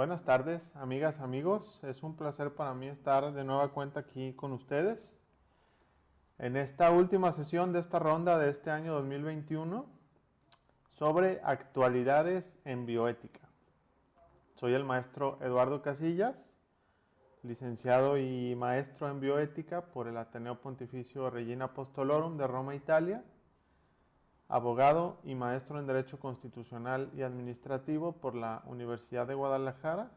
Buenas tardes, amigas, amigos. Es un placer para mí estar de nueva cuenta aquí con ustedes en esta última sesión de esta ronda de este año 2021 sobre actualidades en bioética. Soy el maestro Eduardo Casillas, licenciado y maestro en bioética por el Ateneo Pontificio Regina Apostolorum de Roma, Italia, abogado y maestro en Derecho Constitucional y Administrativo por la Universidad de Guadalajara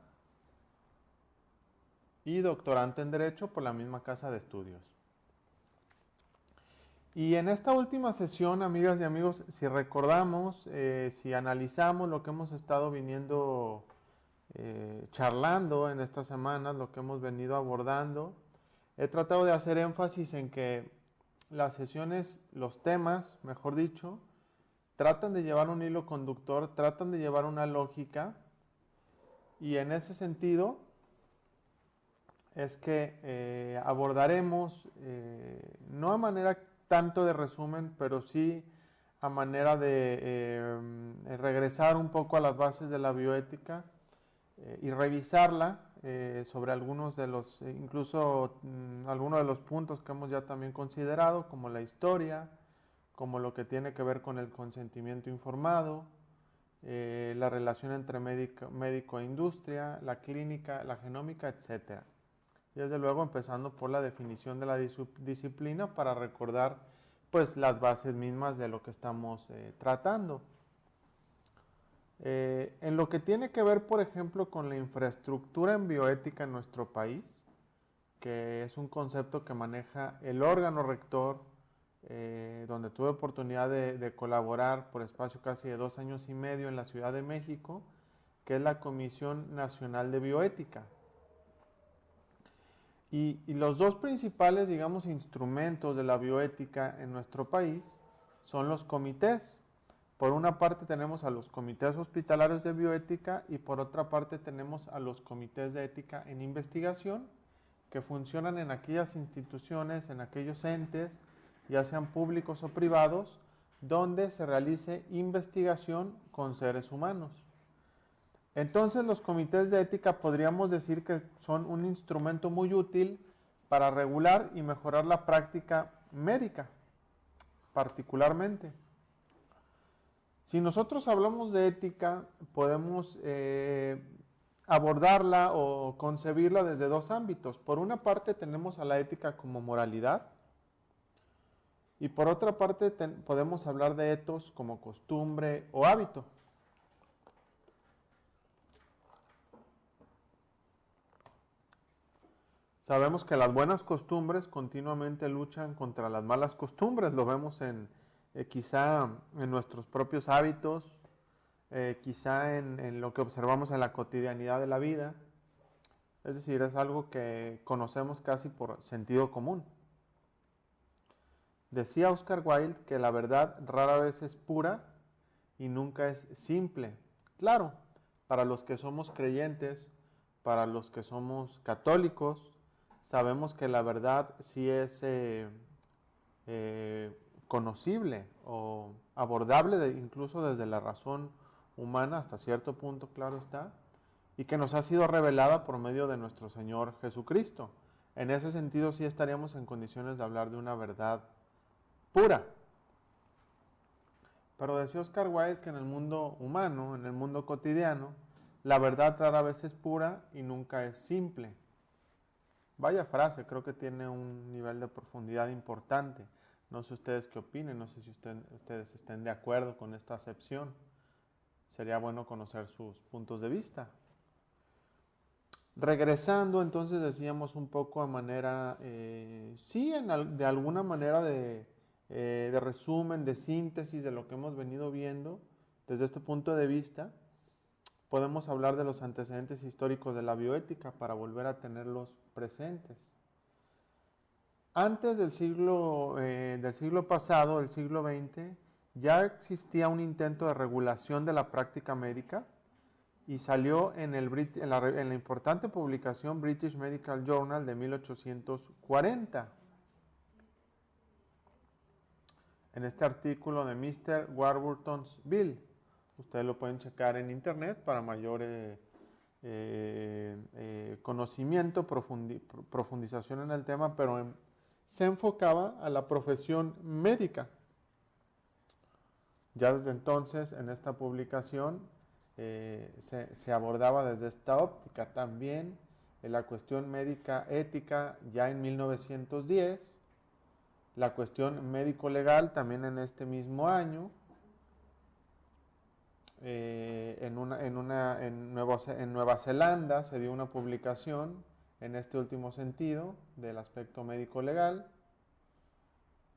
y doctorante en Derecho por la misma casa de estudios. Y en esta última sesión, amigas y amigos, si recordamos, si analizamos lo que hemos estado viniendo charlando en estas semanas, lo que hemos venido abordando, he tratado de hacer énfasis en que las sesiones, los temas, mejor dicho, tratan de llevar un hilo conductor, tratan de llevar una lógica, y en ese sentido es que abordaremos, no a manera tanto de resumen, pero sí a manera de regresar un poco a las bases de la bioética y revisarla sobre algunos de los, incluso algunos de los puntos que hemos ya también considerado, como la historia, como lo que tiene que ver con el consentimiento informado, la relación entre médico e industria, la clínica, la genómica, etc. Y desde luego empezando por la definición de la disciplina para recordar pues las bases mismas de lo que estamos tratando. En lo que tiene que ver, por ejemplo, con la infraestructura en bioética en nuestro país, que es un concepto que maneja el órgano rector, donde tuve oportunidad de colaborar por espacio casi de 2 años y medio en la Ciudad de México, que es la Comisión Nacional de Bioética. Y los dos principales, digamos, instrumentos de la bioética en nuestro país son los comités. Por una parte tenemos a los comités hospitalarios de bioética y por otra parte tenemos a los comités de ética en investigación que funcionan en aquellas instituciones, en aquellos entes, ya sean públicos o privados, donde se realice investigación con seres humanos. Entonces los comités de ética podríamos decir que son un instrumento muy útil para regular y mejorar la práctica médica, particularmente. Si nosotros hablamos de ética, podemos abordarla o concebirla desde dos ámbitos. Por una parte tenemos a la ética como moralidad y por otra parte podemos hablar de etos como costumbre o hábito. Sabemos que las buenas costumbres continuamente luchan contra las malas costumbres, lo vemos quizá en nuestros propios hábitos, quizá en lo que observamos en la cotidianidad de la vida, es decir, es algo que conocemos casi por sentido común. Decía Oscar Wilde que la verdad rara vez es pura y nunca es simple. Claro, para los que somos creyentes, para los que somos católicos, sabemos que la verdad sí es conocible o abordable incluso desde la razón humana hasta cierto punto, claro está, y que nos ha sido revelada por medio de nuestro Señor Jesucristo. En ese sentido sí estaríamos en condiciones de hablar de una verdad pura. Pero decía Oscar Wilde que en el mundo humano, en el mundo cotidiano, la verdad rara vez es pura y nunca es simple. Vaya frase, creo que tiene un nivel de profundidad importante. No sé ustedes qué opinen, no sé si ustedes estén de acuerdo con esta acepción. Sería bueno conocer sus puntos de vista. Regresando, entonces decíamos un poco a manera, sí, de alguna manera de resumen, de síntesis de lo que hemos venido viendo desde este punto de vista, podemos hablar de los antecedentes históricos de la bioética para volver a tenerlos presentes. Antes del siglo pasado, el siglo XX, ya existía un intento de regulación de la práctica médica y salió en la importante publicación British Medical Journal de 1840. En este artículo de Mr. Warburton's Bill. Ustedes lo pueden checar en internet para mayor conocimiento, profundización en el tema, pero se enfocaba a la profesión médica. Ya desde entonces, en esta publicación, se abordaba desde esta óptica también la cuestión médica ética ya en 1910, la cuestión médico-legal también en este mismo año. En Nueva Zelanda se dio una publicación en este último sentido del aspecto médico-legal.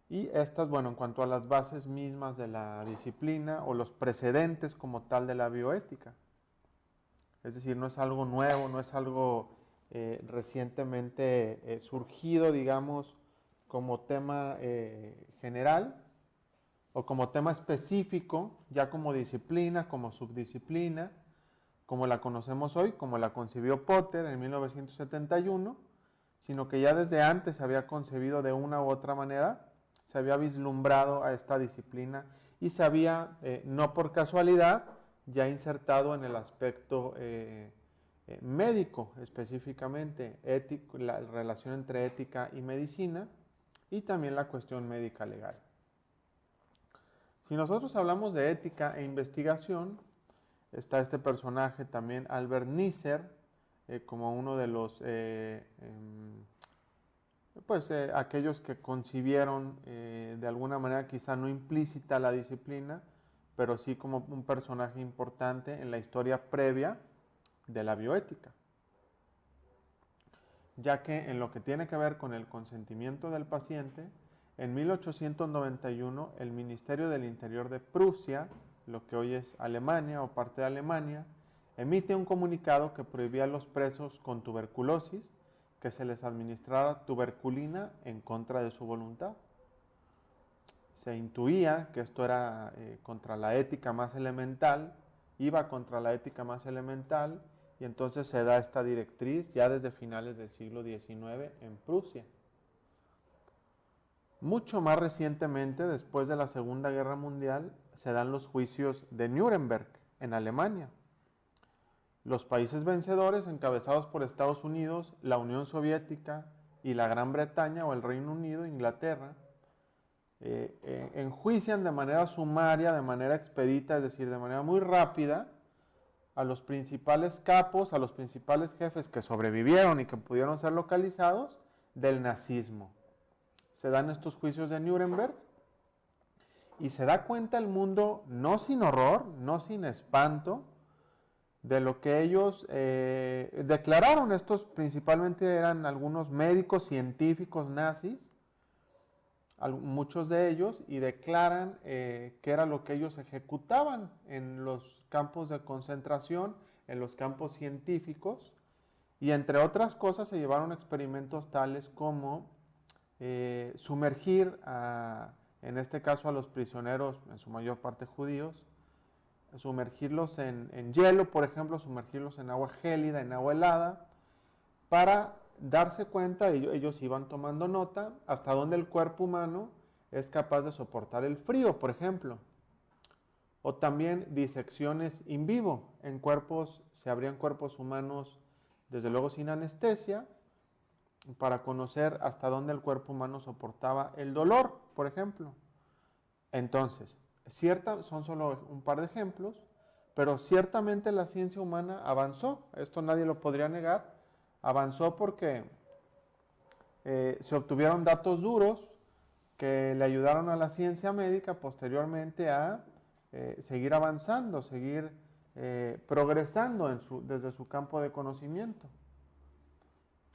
Y estas, bueno, en cuanto a las bases mismas de la disciplina o los precedentes como tal de la bioética. Es decir, no es algo nuevo, no es algo recientemente surgido, digamos, como tema general o como tema específico, ya como disciplina, como subdisciplina, como la conocemos hoy, como la concibió Potter en 1971, sino que ya desde antes se había concebido de una u otra manera, se había vislumbrado a esta disciplina y se había, no por casualidad, ya insertado en el aspecto médico específicamente, ético, la relación entre ética y medicina, y también la cuestión médica legal. Si nosotros hablamos de ética e investigación, está este personaje también, Albert Neisser, como uno de los, aquellos que concibieron de alguna manera quizá no implícita la disciplina, pero sí como un personaje importante en la historia previa de la bioética. Ya que en lo que tiene que ver con el consentimiento del paciente, en 1891 el Ministerio del Interior de Prusia, lo que hoy es Alemania o parte de Alemania, emite un comunicado que prohibía a los presos con tuberculosis que se les administrara tuberculina en contra de su voluntad. Se intuía que esto era contra la ética más elemental, iba contra la ética más elemental, y entonces se da esta directriz ya desde finales del siglo XIX en Prusia. Mucho más recientemente, después de la Segunda Guerra Mundial, se dan los juicios de Nuremberg en Alemania. Los países vencedores, encabezados por Estados Unidos, la Unión Soviética y la Gran Bretaña o el Reino Unido, Inglaterra, enjuician de manera sumaria, de manera expedita, es decir, de manera muy rápida, a los principales capos, a los principales jefes que sobrevivieron y que pudieron ser localizados del nazismo. Se dan estos juicios de Nuremberg y se da cuenta el mundo, no sin horror, no sin espanto, de lo que ellos declararon. Estos principalmente eran algunos médicos científicos nazis, muchos de ellos, y declaran que era lo que ellos ejecutaban en los campos de concentración, en los campos científicos, y entre otras cosas se llevaron experimentos tales como sumergir, en este caso a los prisioneros, en su mayor parte judíos, sumergirlos en hielo, por ejemplo, sumergirlos en agua gélida, en agua helada, para darse cuenta, ellos iban tomando nota, hasta dónde el cuerpo humano es capaz de soportar el frío, por ejemplo. O también disecciones in vivo, en cuerpos, se abrían cuerpos humanos, desde luego sin anestesia, para conocer hasta dónde el cuerpo humano soportaba el dolor, por ejemplo. Entonces, son solo un par de ejemplos, pero ciertamente la ciencia humana avanzó, esto nadie lo podría negar, avanzó porque se obtuvieron datos duros que le ayudaron a la ciencia médica posteriormente a seguir avanzando, seguir progresando desde su campo de conocimiento.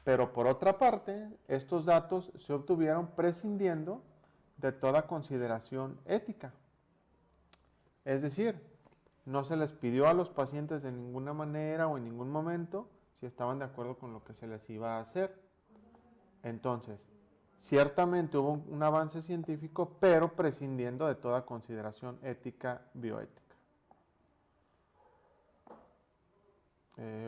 Pero por otra parte, estos datos se obtuvieron prescindiendo de toda consideración ética. Es decir, no se les pidió a los pacientes de ninguna manera o en ningún momento si estaban de acuerdo con lo que se les iba a hacer. Entonces, ciertamente hubo un avance científico, pero prescindiendo de toda consideración ética, bioética.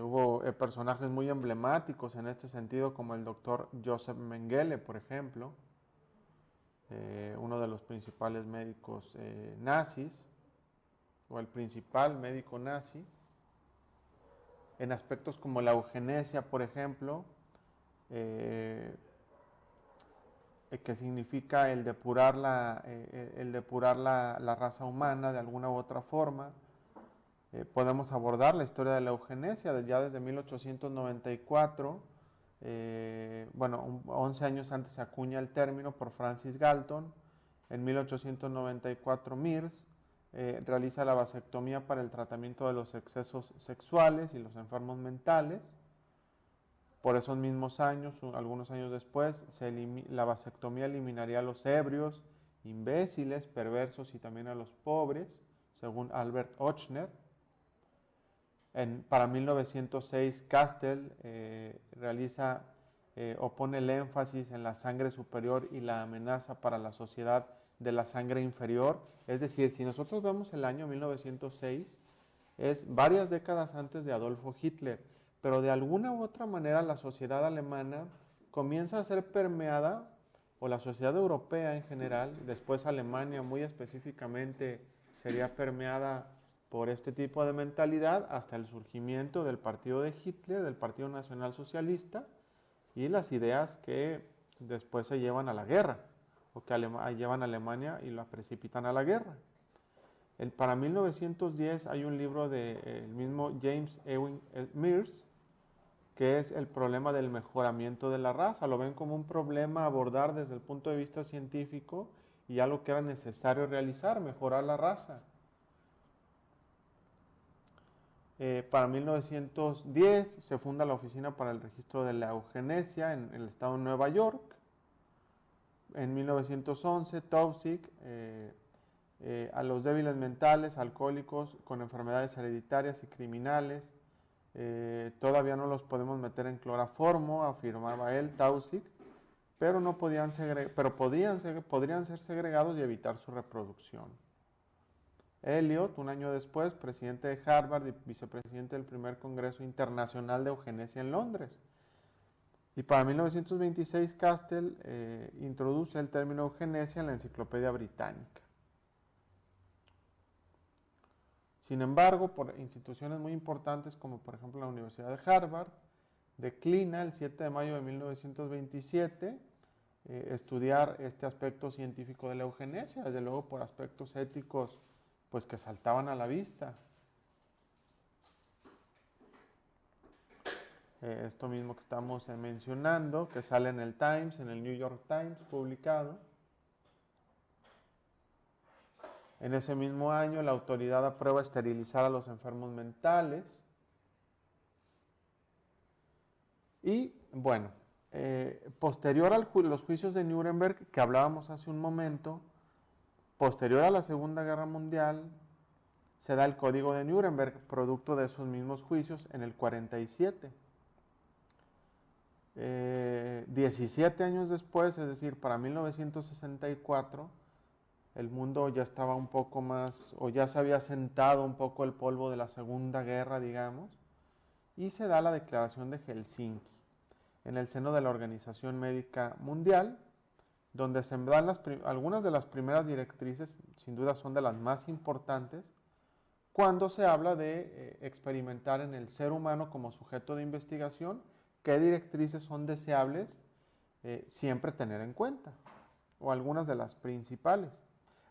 Hubo personajes muy emblemáticos en este sentido, como el doctor Joseph Mengele, por ejemplo, uno de los principales médicos nazis, o el principal médico nazi, en aspectos como la eugenesia, por ejemplo, que significa el depurar la raza humana de alguna u otra forma. Podemos abordar la historia de la eugenesia ya desde 1894. 11 años antes se acuña el término por Francis Galton. En 1894 Mears realiza la vasectomía para el tratamiento de los excesos sexuales y los enfermos mentales. Por esos mismos años, algunos años después, la vasectomía eliminaría a los ebrios, imbéciles, perversos y también a los pobres, según Albert Ochsner. Para 1906, Castell opone el énfasis en la sangre superior y la amenaza para la sociedad de la sangre inferior. Es decir, si nosotros vemos el año 1906, es varias décadas antes de Adolfo Hitler, pero de alguna u otra manera la sociedad alemana comienza a ser permeada, o la sociedad europea en general, después Alemania muy específicamente sería permeada por este tipo de mentalidad hasta el surgimiento del partido de Hitler, del Partido Nacional Socialista, y las ideas que después se llevan a la guerra, o que llevan a Alemania y la precipitan a la guerra. Para 1910 hay un libro del mismo James Ewing Mears, que es el problema del mejoramiento de la raza. Lo ven como un problema a abordar desde el punto de vista científico y algo que era necesario realizar, mejorar la raza. Para 1910 se funda la Oficina para el Registro de la Eugenesia en el estado de Nueva York. En 1911, Taussig, a los débiles mentales, alcohólicos, con enfermedades hereditarias y criminales, todavía no los podemos meter en cloroformo, afirmaba él, Taussig, pero podrían ser segregados y evitar su reproducción. Eliot, un año después, presidente de Harvard y vicepresidente del primer Congreso Internacional de Eugenesia en Londres. Y para 1926, Castell introduce el término eugenesia en la Enciclopedia Británica. Sin embargo, por instituciones muy importantes como por ejemplo la Universidad de Harvard, declina el 7 de mayo de 1927 estudiar este aspecto científico de la eugenesia, desde luego por aspectos éticos pues que saltaban a la vista. Esto mismo que estamos mencionando, que sale en el Times, en el New York Times, publicado. En ese mismo año, la autoridad aprueba esterilizar a los enfermos mentales. Y, bueno, posterior a los juicios de Nuremberg, que hablábamos hace un momento, posterior a la Segunda Guerra Mundial, se da el Código de Nuremberg, producto de esos mismos juicios, en el 47. 17 años después, es decir, para 1964, el mundo ya estaba un poco más, o ya se había sentado un poco el polvo de la Segunda Guerra, digamos, y se da la Declaración de Helsinki, en el seno de la Organización Médica Mundial, donde se dan algunas de las primeras directrices, sin duda son de las más importantes, cuando se habla de experimentar en el ser humano como sujeto de investigación, qué directrices son deseables siempre tener en cuenta, o algunas de las principales.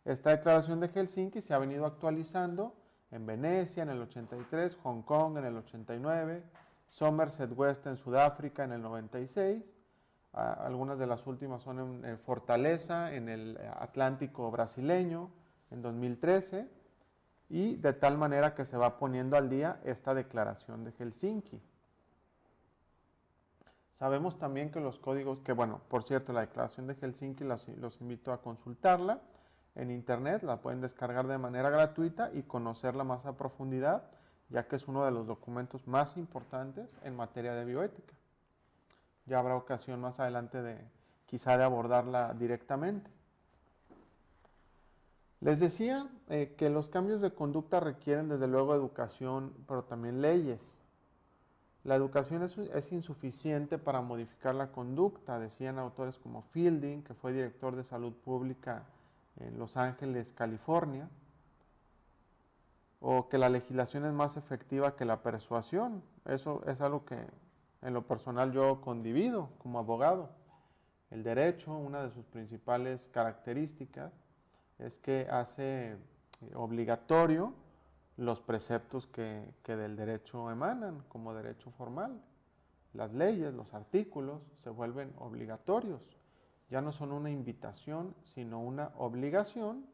Esta declaración de Helsinki se ha venido actualizando en Venecia en el 83, Hong Kong en el 89, Somerset West en Sudáfrica en el 96, algunas de las últimas son en Fortaleza, en el Atlántico brasileño, en 2013, y de tal manera que se va poniendo al día esta declaración de Helsinki. Sabemos también que los códigos, por cierto, la declaración de Helsinki los invito a consultarla en internet, la pueden descargar de manera gratuita y conocerla más a profundidad, ya que es uno de los documentos más importantes en materia de bioética. Ya habrá ocasión más adelante quizá de abordarla directamente. Les decía que los cambios de conducta requieren desde luego educación, pero también leyes. La educación es insuficiente para modificar la conducta, decían autores como Fielding, que fue director de salud pública en Los Ángeles, California. o que la legislación es más efectiva que la persuasión. Eso es algo que en lo personal yo condivido como abogado. El derecho, una de sus principales características es que hace obligatorio los preceptos que del derecho emanan como derecho formal. Las leyes, los artículos se vuelven obligatorios. Ya no son una invitación, sino una obligación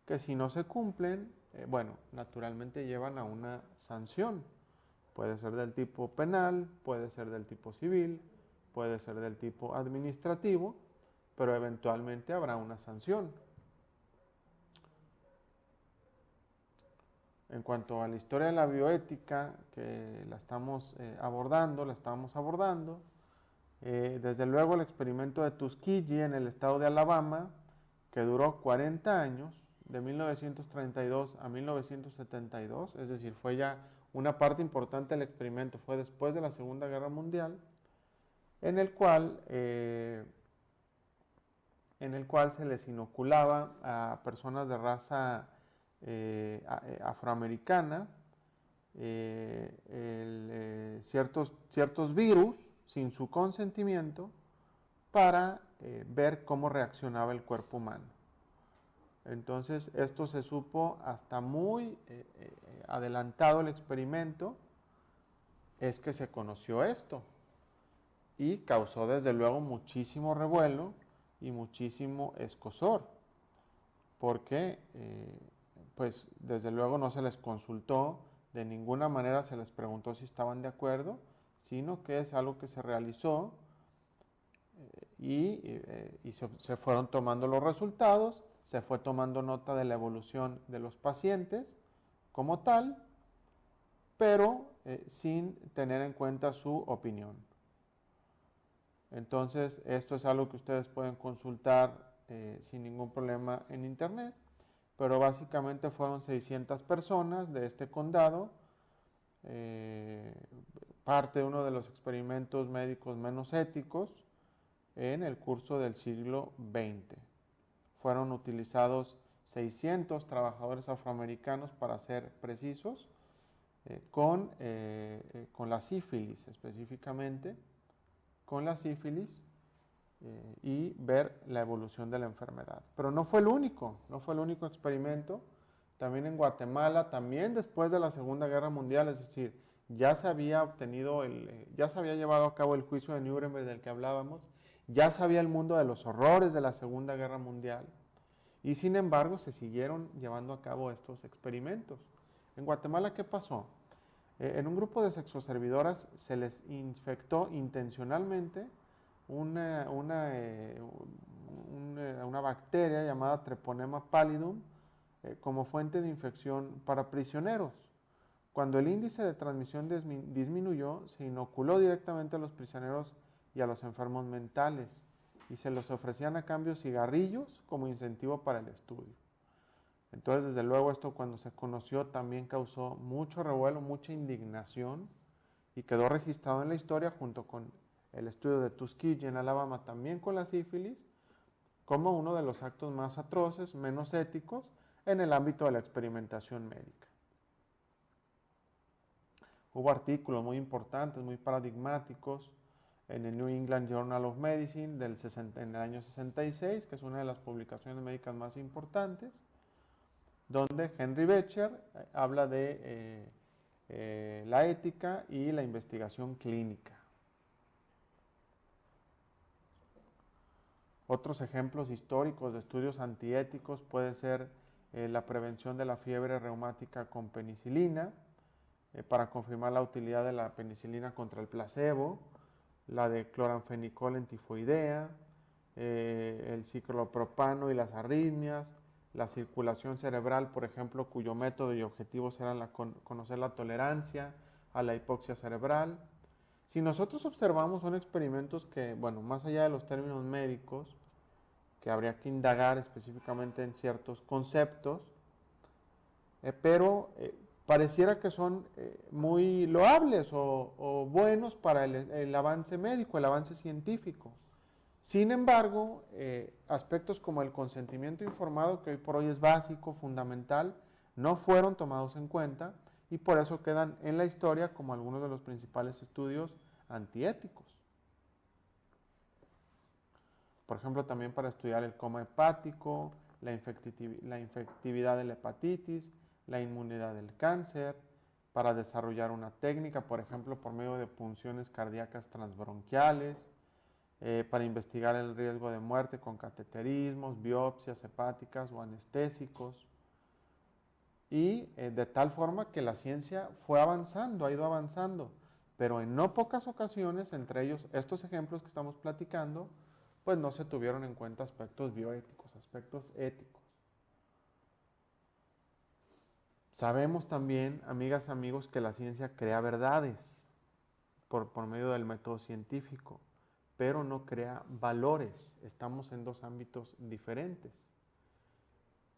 que si no se cumplen, bueno, naturalmente llevan a una sanción. Puede ser del tipo penal, puede ser del tipo civil, puede ser del tipo administrativo, pero eventualmente habrá una sanción. En cuanto a la historia de la bioética, que la estamos abordando, desde luego el experimento de Tuskegee en el estado de Alabama, que duró 40 años, de 1932 a 1972, es decir, fue ya una parte importante del experimento, fue después de la Segunda Guerra Mundial, en el cual se les inoculaba a personas de raza afroamericana ciertos virus sin su consentimiento para ver cómo reaccionaba el cuerpo humano. Entonces esto se supo hasta muy adelantado el experimento, es que se conoció esto y causó desde luego muchísimo revuelo y muchísimo escozor, porque pues desde luego no se les consultó, de ninguna manera se les preguntó si estaban de acuerdo, sino que es algo que se realizó y se fueron tomando los resultados, se fue tomando nota de la evolución de los pacientes como tal, pero sin tener en cuenta su opinión. Entonces, esto es algo que ustedes pueden consultar sin ningún problema en internet, pero básicamente fueron 600 personas de este condado, parte de uno de los experimentos médicos menos éticos en el curso del siglo XX. Fueron utilizados 600 trabajadores afroamericanos, para ser precisos, con la sífilis específicamente, con la sífilis y ver la evolución de la enfermedad. Pero no fue el único experimento. También en Guatemala, también después de la Segunda Guerra Mundial, es decir, ya se había llevado a cabo el juicio de Nuremberg del que hablábamos, ya sabía el mundo de los horrores de la Segunda Guerra Mundial, y sin embargo se siguieron llevando a cabo estos experimentos. En Guatemala, ¿qué pasó? En un grupo de sexoservidoras se les infectó intencionalmente una bacteria llamada Treponema pallidum como fuente de infección para prisioneros. Cuando el índice de transmisión disminuyó, se inoculó directamente a los prisioneros y a los enfermos mentales y se les ofrecían a cambio cigarrillos como incentivo para el estudio. Entonces, desde luego, esto cuando se conoció también causó mucho revuelo, mucha indignación y quedó registrado en la historia junto con el estudio de Tuskegee en Alabama, también con la sífilis, como uno de los actos más atroces, menos éticos, en el ámbito de la experimentación médica. Hubo artículos muy importantes, muy paradigmáticos, en el New England Journal of Medicine en el año 66, que es una de las publicaciones médicas más importantes, donde Henry Becher habla de la ética y la investigación clínica. Otros ejemplos históricos de estudios antiéticos pueden ser la prevención de la fiebre reumática con penicilina, para confirmar la utilidad de la penicilina contra el placebo, la de cloranfenicol en tifoidea, el ciclopropano y las arritmias, la circulación cerebral, por ejemplo, cuyo método y objetivo será conocer la tolerancia a la hipoxia cerebral. Si nosotros observamos, son experimentos que, bueno, más allá de los términos médicos, que habría que indagar específicamente en ciertos conceptos, pero pareciera que son muy loables o buenos para el avance médico, el avance científico. Sin embargo, aspectos como el consentimiento informado, que hoy por hoy es básico, fundamental, no fueron tomados en cuenta y por eso quedan en la historia como algunos de los principales estudios antiéticos. Por ejemplo, también para estudiar el coma hepático, la infectividad de la hepatitis, la inmunidad del cáncer, para desarrollar una técnica, por ejemplo, por medio de punciones cardíacas transbronquiales, para investigar el riesgo de muerte con cateterismos, biopsias hepáticas o anestésicos. Y de tal forma que la ciencia fue avanzando, ha ido avanzando, pero en no pocas ocasiones, entre ellos estos ejemplos que estamos platicando, pues no se tuvieron en cuenta aspectos bioéticos, aspectos éticos. Sabemos también, amigas, amigos, que la ciencia crea verdades por medio del método científico, pero no crea valores. Estamos en dos ámbitos diferentes.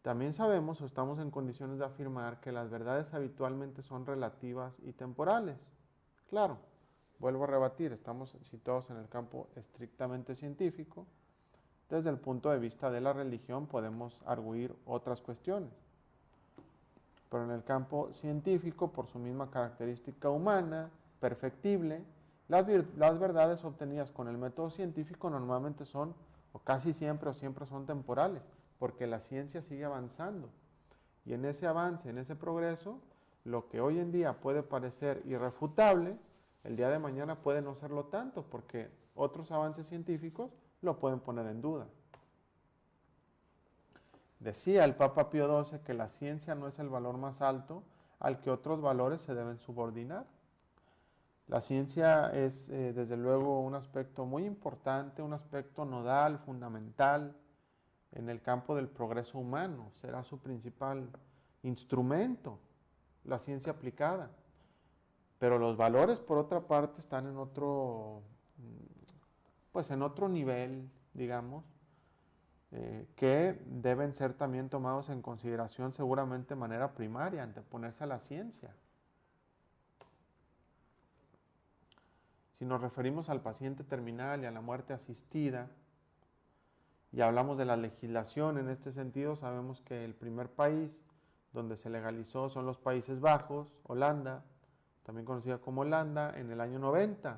También sabemos o estamos en condiciones de afirmar que las verdades habitualmente son relativas y temporales. Claro, vuelvo a rebatir, estamos situados en el campo estrictamente científico. Desde el punto de vista de la religión podemos arguir otras cuestiones. Pero en el campo científico, por su misma característica humana, perfectible, las verdades obtenidas con el método científico normalmente son, o casi siempre o siempre son temporales, porque la ciencia sigue avanzando. Y en ese avance, en ese progreso, lo que hoy en día puede parecer irrefutable, el día de mañana puede no serlo tanto, porque otros avances científicos lo pueden poner en duda. Decía el Papa Pío XII que la ciencia no es el valor más alto al que otros valores se deben subordinar. La ciencia es, desde luego, un aspecto muy importante, un aspecto nodal, fundamental en el campo del progreso humano. Será su principal instrumento, la ciencia aplicada. Pero los valores, por otra parte, están en otro, pues en otro nivel, digamos, que deben ser también tomados en consideración seguramente de manera primaria, anteponerse a la ciencia. Si nos referimos al paciente terminal y a la muerte asistida, y hablamos de la legislación en este sentido, sabemos que el primer país donde se legalizó son los Países Bajos, Holanda, también conocida como Holanda, en el año 90.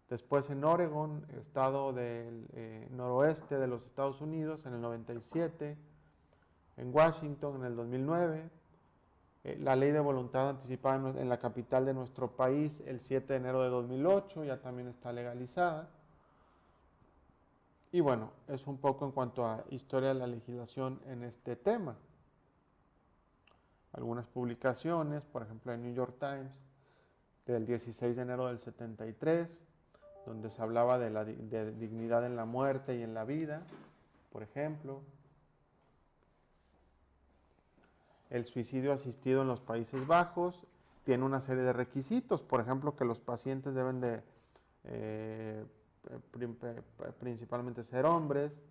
Después en Oregon, estado del noroeste de los Estados Unidos, en el 97. En Washington, en el 2009. La ley de voluntad anticipada en la capital de nuestro país, el 7 de enero de 2008, ya también está legalizada. Y bueno, es un poco en cuanto a historia de la legislación en este tema. Algunas publicaciones, por ejemplo, en New York Times, del 16 de enero del 73, donde se hablaba de la dignidad en la muerte y en la vida, por ejemplo. El suicidio asistido en los Países Bajos tiene una serie de requisitos, por ejemplo, que los pacientes deben de principalmente ser hombres,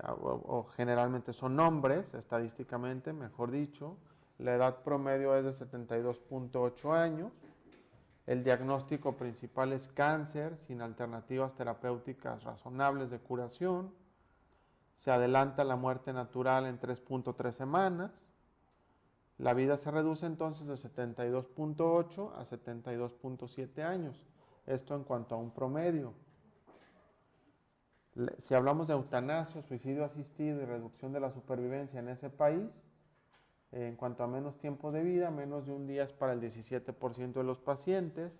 o generalmente son hombres, estadísticamente, mejor dicho. La edad promedio es de 72.8 años. El diagnóstico principal es cáncer, sin alternativas terapéuticas razonables de curación. Se adelanta la muerte natural en 3.3 semanas. La vida se reduce entonces de 72.8 a 72.7 años. Esto en cuanto a un promedio. Si hablamos de eutanasia, suicidio asistido y reducción de la supervivencia en ese país, en cuanto a menos tiempo de vida, menos de un día es para el 17% de los pacientes,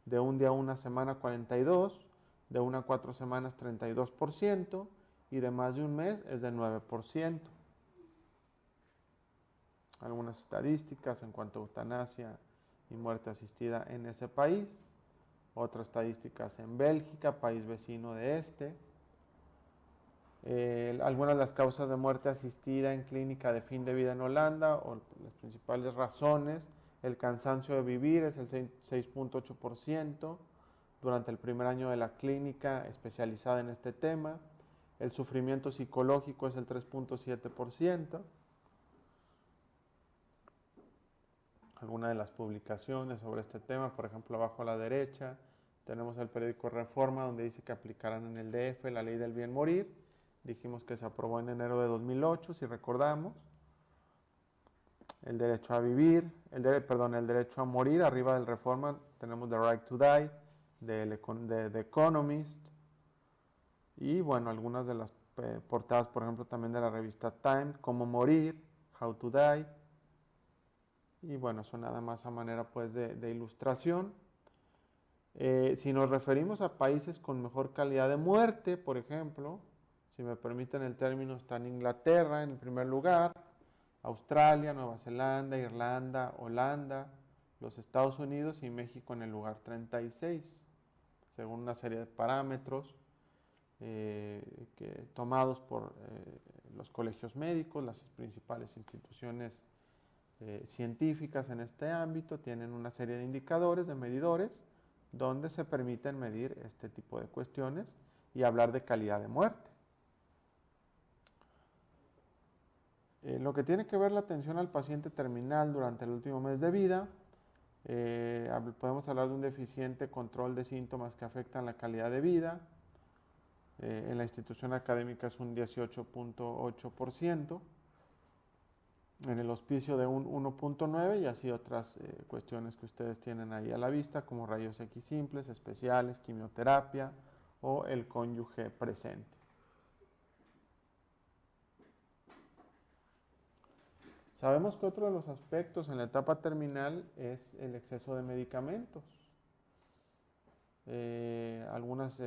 de un día a una semana 42%, de 1 a 4 semanas 32% y de más de un mes es de 9%. Algunas estadísticas en cuanto a eutanasia y muerte asistida en ese país. Otras estadísticas en Bélgica, país vecino de este. Algunas de las causas de muerte asistida en clínica de fin de vida en Holanda, o las principales razones: el cansancio de vivir es el 6.8% durante el primer año de la clínica especializada en este tema. El sufrimiento psicológico es el 3.7%. Algunas de las publicaciones sobre este tema, por ejemplo, abajo a la derecha, tenemos el periódico Reforma, donde dice que aplicarán en el DF la ley del bien morir. Dijimos que se aprobó en enero de 2008, si recordamos. el derecho a vivir, el derecho a morir. Arriba del Reforma tenemos The Right to Die, de The Economist, y bueno, algunas de las portadas, por ejemplo, también de la revista Time, Cómo morir, How to Die, y bueno, eso nada más a manera pues de ilustración. Si nos referimos a países con mejor calidad de muerte, por ejemplo, si me permiten el término, están Inglaterra en el primer lugar, Australia, Nueva Zelanda, Irlanda, Holanda, los Estados Unidos y México en el lugar 36, según una serie de parámetros tomados por los colegios médicos. Las principales instituciones científicas en este ámbito tienen una serie de indicadores, de medidores, donde se permiten medir este tipo de cuestiones y hablar de calidad de muerte. Lo que tiene que ver la atención al paciente terminal durante el último mes de vida, podemos hablar de un deficiente control de síntomas que afectan la calidad de vida. En la institución académica es un 18.8%, en el hospicio de un 1.9% y así otras cuestiones que ustedes tienen ahí a la vista, como rayos X simples, especiales, quimioterapia o el cónyuge presente. Sabemos que otro de los aspectos en la etapa terminal es el exceso de medicamentos. Algunas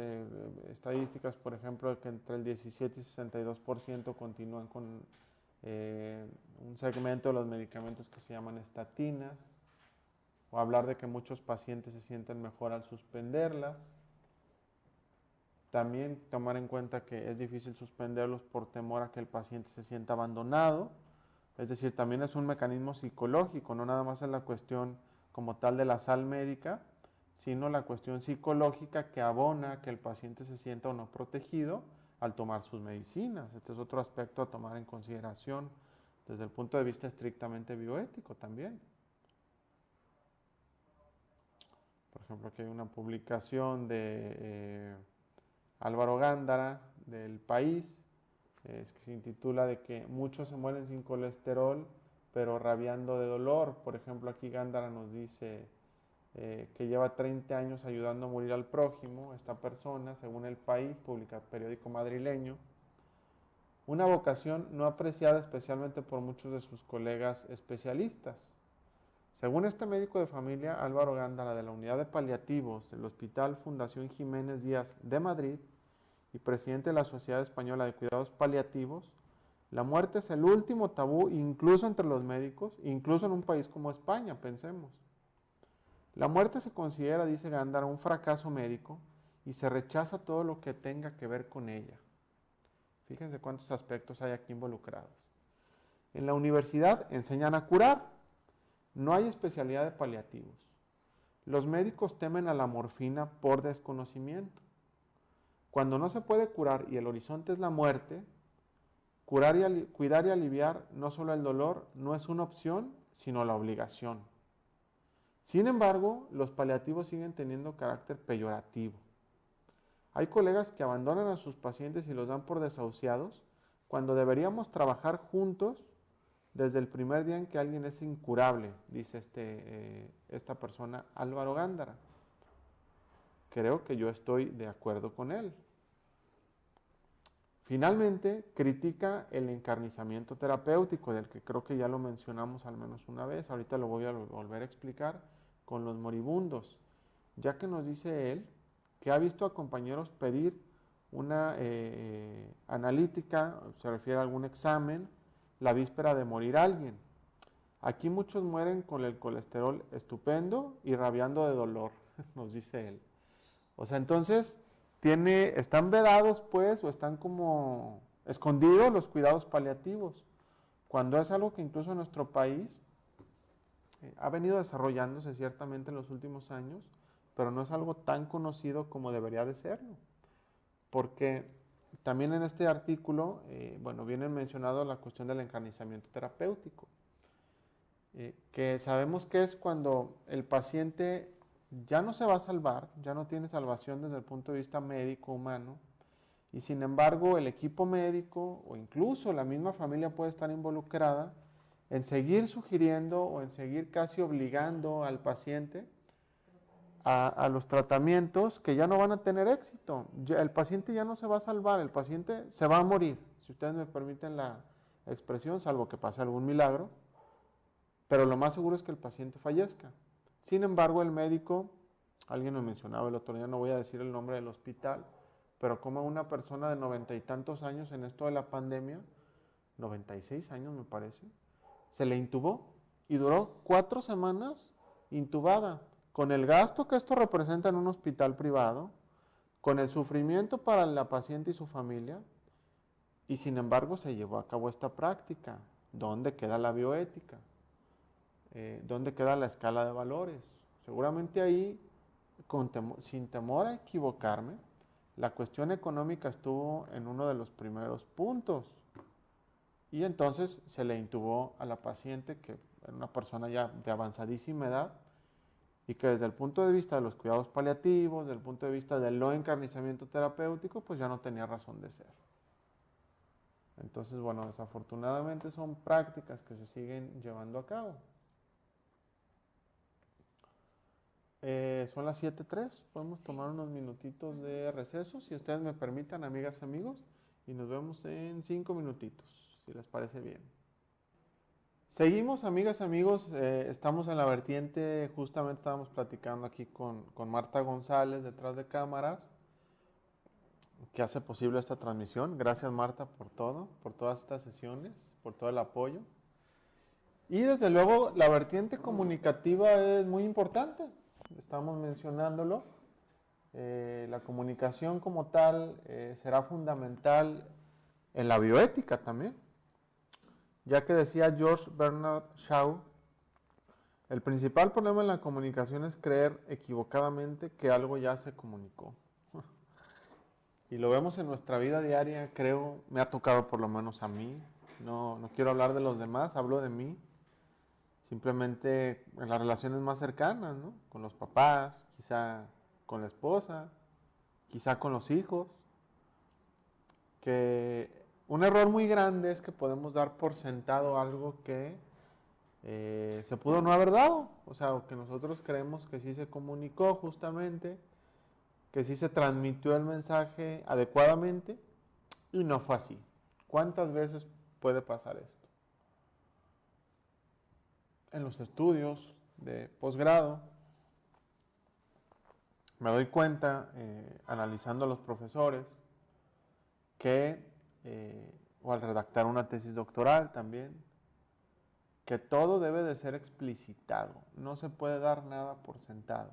estadísticas, por ejemplo, que entre el 17 y 62% continúan con un segmento de los medicamentos que se llaman estatinas, o hablar de que muchos pacientes se sienten mejor al suspenderlas. También tomar en cuenta que es difícil suspenderlos por temor a que el paciente se sienta abandonado. Es decir, también es un mecanismo psicológico, no nada más es la cuestión como tal de la sal médica, sino la cuestión psicológica que abona que el paciente se sienta o no protegido al tomar sus medicinas. Este es otro aspecto a tomar en consideración desde el punto de vista estrictamente bioético también. Por ejemplo, aquí hay una publicación de Álvaro Gándara del País, que se intitula de que muchos se mueren sin colesterol, pero rabiando de dolor. Por ejemplo, aquí Gándara nos dice que lleva 30 años ayudando a morir al prójimo, esta persona, según El País, publica el periódico madrileño. Una vocación no apreciada especialmente por muchos de sus colegas especialistas. Según este médico de familia, Álvaro Gándara, de la Unidad de Paliativos del Hospital Fundación Jiménez Díaz de Madrid y presidente de la Sociedad Española de Cuidados Paliativos, la muerte es el último tabú incluso entre los médicos, incluso en un país como España, pensemos. La muerte se considera, dice Gándara, un fracaso médico y se rechaza todo lo que tenga que ver con ella. Fíjense cuántos aspectos hay aquí involucrados. En la universidad enseñan a curar. No hay especialidad de paliativos. Los médicos temen a la morfina por desconocimiento. Cuando no se puede curar y el horizonte es la muerte, cuidar y aliviar no solo el dolor no es una opción, sino la obligación. Sin embargo, los paliativos siguen teniendo carácter peyorativo. Hay colegas que abandonan a sus pacientes y los dan por desahuciados cuando deberíamos trabajar juntos desde el primer día en que alguien es incurable, dice esta persona, Álvaro Gándara. Creo que yo estoy de acuerdo con él. Finalmente, critica el encarnizamiento terapéutico, del que creo que ya lo mencionamos al menos una vez, ahorita lo voy a volver a explicar, con los moribundos, ya que nos dice él que ha visto a compañeros pedir una analítica, se refiere a algún examen, la víspera de morir alguien. Aquí muchos mueren con el colesterol estupendo y rabiando de dolor, nos dice él. O sea, entonces están vedados pues, o están como escondidos los cuidados paliativos, cuando es algo que incluso en nuestro país ha venido desarrollándose ciertamente en los últimos años, pero no es algo tan conocido como debería de serlo. Porque también en este artículo, viene mencionado la cuestión del encarnizamiento terapéutico, que sabemos que es cuando el paciente ya no se va a salvar, ya no tiene salvación desde el punto de vista médico humano, y sin embargo el equipo médico o incluso la misma familia puede estar involucrada en seguir sugiriendo o en seguir casi obligando al paciente a los tratamientos que ya no van a tener éxito. El paciente ya no se va a salvar, el paciente se va a morir, si ustedes me permiten la expresión, salvo que pase algún milagro, pero lo más seguro es que el paciente fallezca. Sin embargo, el médico, alguien me mencionaba el otro día, no voy a decir el nombre del hospital, pero como una persona de 90 y tantos años en esto de la pandemia, 96 años me parece, se le intubó y duró 4 semanas intubada, con el gasto que esto representa en un hospital privado, con el sufrimiento para la paciente y su familia, y sin embargo se llevó a cabo esta práctica. ¿Dónde queda la bioética? ¿Dónde queda la escala de valores? Seguramente ahí, sin temor a equivocarme, la cuestión económica estuvo en uno de los primeros puntos. Y entonces se le intubó a la paciente, que era una persona ya de avanzadísima edad, y que desde el punto de vista de los cuidados paliativos, desde el punto de vista del no encarnizamiento terapéutico, pues ya no tenía razón de ser. Entonces, bueno, desafortunadamente son prácticas que se siguen llevando a cabo. Son las 7:03, podemos tomar unos minutitos de receso, si ustedes me permitan, amigas y amigos, y nos vemos en 5 minutitos, si les parece bien. Seguimos, amigas y amigos, estamos en la vertiente, justamente estábamos platicando aquí con Marta González detrás de cámaras, que hace posible esta transmisión. Gracias, Marta, por todo, por todas estas sesiones, por todo el apoyo. Y desde luego la vertiente comunicativa es muy importante, estamos mencionándolo. La comunicación como tal será fundamental en la bioética también, ya que decía George Bernard Shaw, el principal problema en la comunicación es creer equivocadamente que algo ya se comunicó. Y lo vemos en nuestra vida diaria, creo, me ha tocado por lo menos a mí. No quiero hablar de los demás, hablo de mí. Simplemente en las relaciones más cercanas, ¿no? Con los papás, quizá con la esposa, quizá con los hijos. Que un error muy grande es que podemos dar por sentado algo que se pudo no haber dado. O sea, que nosotros creemos que sí se comunicó justamente, que sí se transmitió el mensaje adecuadamente y no fue así. ¿Cuántas veces puede pasar esto? En los estudios de posgrado me doy cuenta, analizando a los profesores, que, o al redactar una tesis doctoral también, que todo debe de ser explicitado, no se puede dar nada por sentado.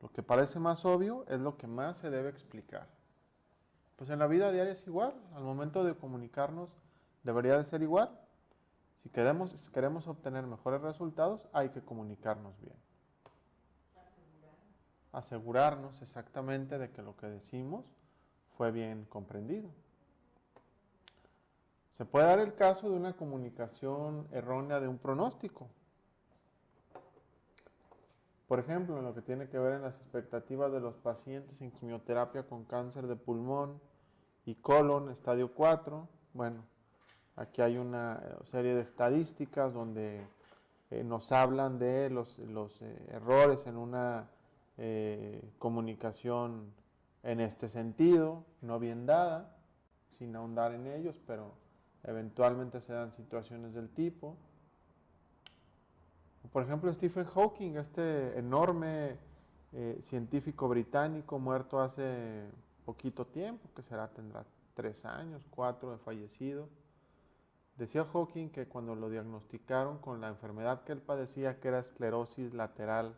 Lo que parece más obvio es lo que más se debe explicar. Pues en la vida diaria es igual, al momento de comunicarnos debería de ser igual. Si queremos obtener mejores resultados, hay que comunicarnos bien. Asegurarnos exactamente de que lo que decimos fue bien comprendido. Se puede dar el caso de una comunicación errónea de un pronóstico. Por ejemplo, en lo que tiene que ver en las expectativas de los pacientes en quimioterapia con cáncer de pulmón y colon, estadio 4. Bueno, aquí hay una serie de estadísticas donde nos hablan de los errores en una comunicación en este sentido, no bien dada, sin ahondar en ellos, pero eventualmente se dan situaciones del tipo. Por ejemplo, Stephen Hawking, este enorme científico británico muerto hace poquito tiempo, que tendrá 3 años, 4 de fallecido. Decía Hawking que cuando lo diagnosticaron con la enfermedad que él padecía, que era esclerosis lateral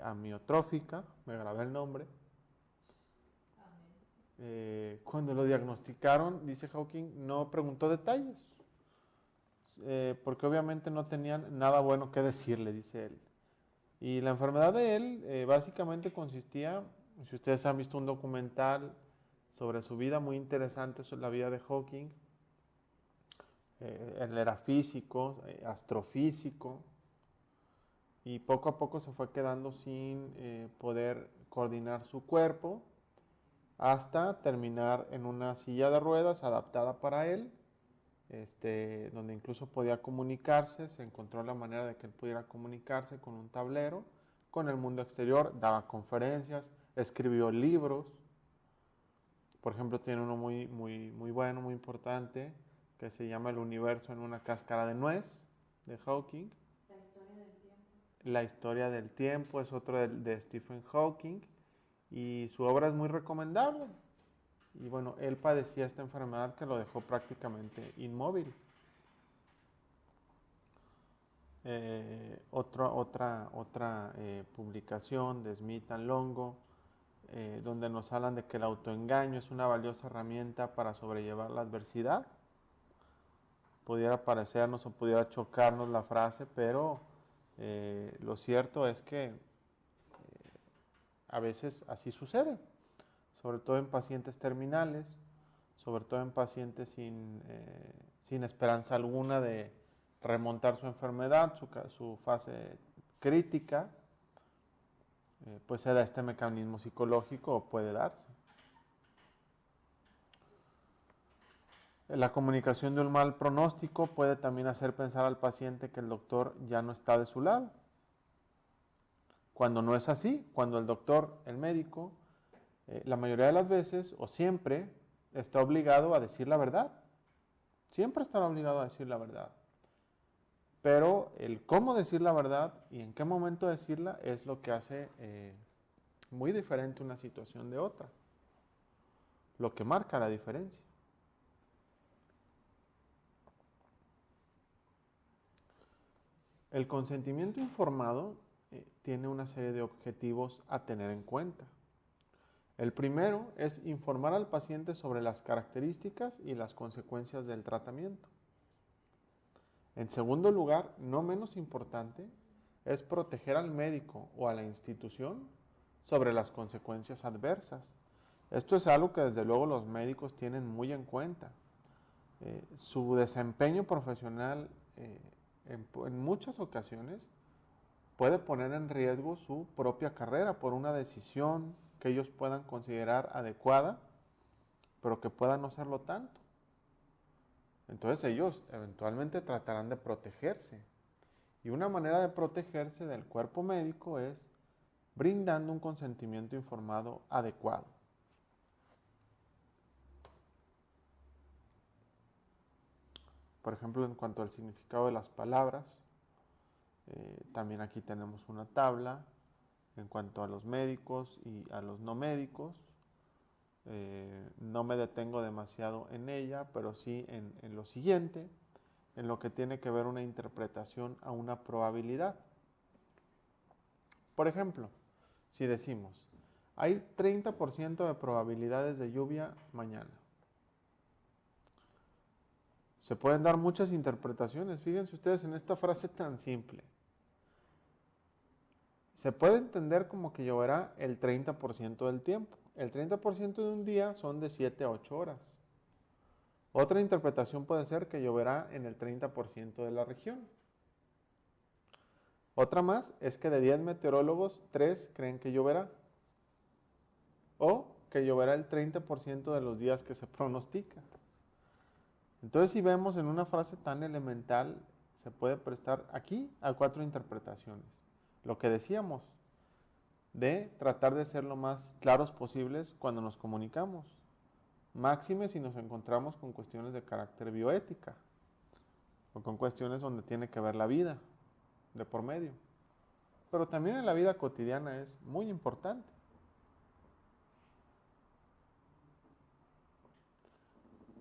amiotrófica, me grabé el nombre, cuando lo diagnosticaron, dice Hawking, no preguntó detalles, porque obviamente no tenían nada bueno que decirle, dice él. Y la enfermedad de él básicamente consistía, si ustedes han visto un documental sobre su vida muy interesante, sobre la vida de Hawking, él era físico, astrofísico, y poco a poco se fue quedando sin poder coordinar su cuerpo, hasta terminar en una silla de ruedas adaptada para él, donde incluso podía comunicarse, se encontró la manera de que él pudiera comunicarse con un tablero, con el mundo exterior, daba conferencias, escribió libros. Por ejemplo, tiene uno muy bueno, muy importante, que se llama El universo en una cáscara de nuez, de Hawking. La historia del tiempo. La historia del tiempo es otro de Stephen Hawking, y su obra es muy recomendable. Y bueno, él padecía esta enfermedad que lo dejó prácticamente inmóvil. Otra publicación de Smith and Longo, donde nos hablan de que el autoengaño es una valiosa herramienta para sobrellevar la adversidad. Pudiera parecernos o pudiera chocarnos la frase, pero lo cierto es que a veces así sucede, sobre todo en pacientes terminales, sobre todo en pacientes sin esperanza alguna de remontar su enfermedad, su fase crítica, pues se da este mecanismo psicológico o puede darse. La comunicación de un mal pronóstico puede también hacer pensar al paciente que el doctor ya no está de su lado. Cuando no es así, cuando el doctor, el médico, la mayoría de las veces o siempre está obligado a decir la verdad. Siempre estará obligado a decir la verdad. Pero el cómo decir la verdad y en qué momento decirla es lo que hace muy diferente una situación de otra. Lo que marca la diferencia. El consentimiento informado tiene una serie de objetivos a tener en cuenta. El primero es informar al paciente sobre las características y las consecuencias del tratamiento. En segundo lugar, no menos importante, es proteger al médico o a la institución sobre las consecuencias adversas. Esto es algo que desde luego los médicos tienen muy en cuenta. Su desempeño profesional en muchas ocasiones puede poner en riesgo su propia carrera por una decisión que ellos puedan considerar adecuada, pero que pueda no serlo tanto. Entonces ellos eventualmente tratarán de protegerse. Y una manera de protegerse del cuerpo médico es brindando un consentimiento informado adecuado. Por ejemplo, en cuanto al significado de las palabras, también aquí tenemos una tabla en cuanto a los médicos y a los no médicos. No me detengo demasiado en ella, pero sí en lo siguiente, en lo que tiene que ver una interpretación a una probabilidad. Por ejemplo, si decimos, hay 30% de probabilidades de lluvia mañana. Se pueden dar muchas interpretaciones. Fíjense ustedes en esta frase tan simple. Se puede entender como que lloverá el 30% del tiempo. El 30% de un día son de 7 a 8 horas. Otra interpretación puede ser que lloverá en el 30% de la región. Otra más es que de 10 meteorólogos, 3 creen que lloverá. O que lloverá el 30% de los días que se pronostica. Entonces, si vemos en una frase tan elemental, se puede prestar aquí a 4 interpretaciones. Lo que decíamos, de tratar de ser lo más claros posibles cuando nos comunicamos. Máxime si nos encontramos con cuestiones de carácter bioética o con cuestiones donde tiene que ver la vida de por medio. Pero también en la vida cotidiana es muy importante.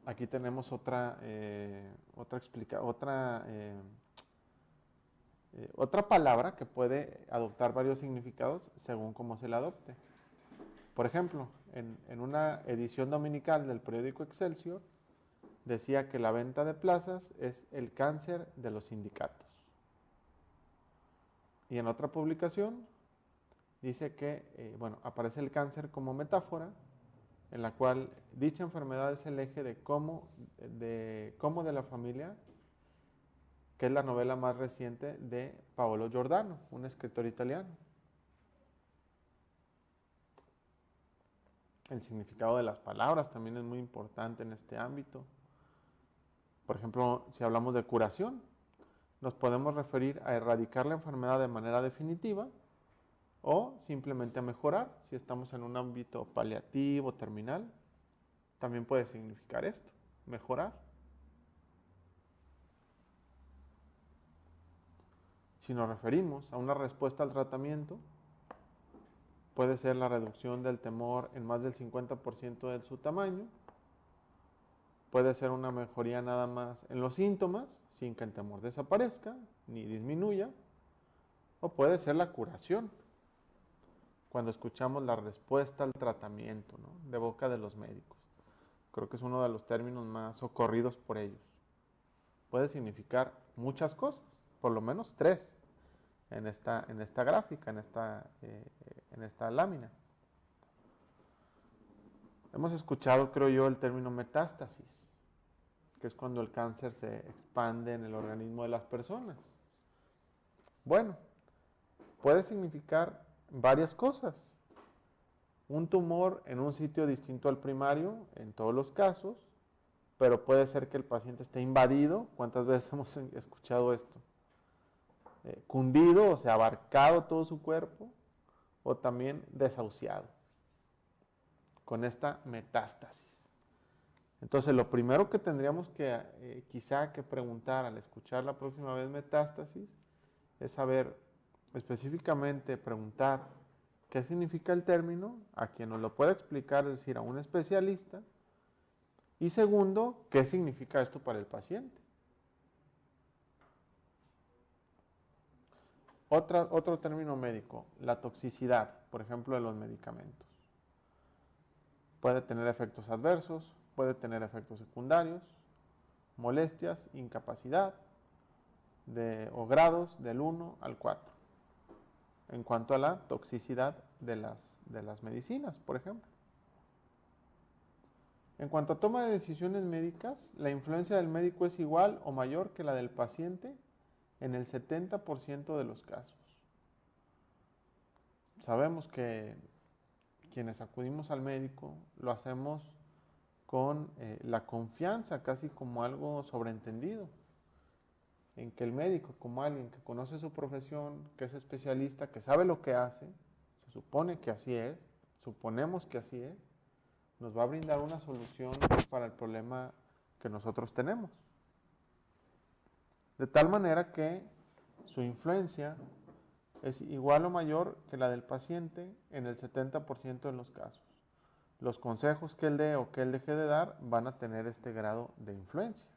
Aquí tenemos otra palabra que puede adoptar varios significados según cómo se la adopte. Por ejemplo, en una edición dominical del periódico Excelsior, decía que la venta de plazas es el cáncer de los sindicatos. Y en otra publicación dice que, aparece el cáncer como metáfora, en la cual dicha enfermedad es el eje de cómo de la familia, que es la novela más reciente de Paolo Giordano, un escritor italiano. El significado de las palabras también es muy importante en este ámbito. Por ejemplo, si hablamos de curación, nos podemos referir a erradicar la enfermedad de manera definitiva o simplemente a mejorar. Si estamos en un ámbito paliativo, terminal, también puede significar esto, mejorar. Si nos referimos a una respuesta al tratamiento, puede ser la reducción del temor en más del 50% de su tamaño, puede ser una mejoría nada más en los síntomas, sin que el temor desaparezca ni disminuya, o puede ser la curación, cuando escuchamos la respuesta al tratamiento, ¿no?, de boca de los médicos. Creo que es uno de los términos más socorridos por ellos. Puede significar muchas cosas, por lo menos tres, en esta gráfica, en esta lámina. Hemos escuchado, creo yo, el término metástasis, que es cuando el cáncer se expande en el organismo de las personas. Bueno, puede significar varias cosas. Un tumor en un sitio distinto al primario, en todos los casos, pero puede ser que el paciente esté invadido. ¿Cuántas veces hemos escuchado esto? Cundido, o sea, abarcado todo su cuerpo, o también desahuciado, con esta metástasis. Entonces, lo primero que tendríamos que quizá que preguntar al escuchar la próxima vez metástasis es saber específicamente, preguntar qué significa el término, a quien nos lo pueda explicar, es decir, a un especialista, y segundo, qué significa esto para el paciente. Otro término médico, la toxicidad, por ejemplo, de los medicamentos. Puede tener efectos adversos, puede tener efectos secundarios, molestias, incapacidad, o grados del 1 al 4. En cuanto a la toxicidad de las medicinas, por ejemplo. En cuanto a toma de decisiones médicas, la influencia del médico es igual o mayor que la del paciente en el 70% de los casos. Sabemos que quienes acudimos al médico lo hacemos con la confianza, casi como algo sobreentendido, en que el médico, como alguien que conoce su profesión, que es especialista, que sabe lo que hace, se supone que así es, suponemos que así es, nos va a brindar una solución para el problema que nosotros tenemos. De tal manera que su influencia es igual o mayor que la del paciente en el 70% de los casos. Los consejos que él dé o que él deje de dar van a tener este grado de influencia.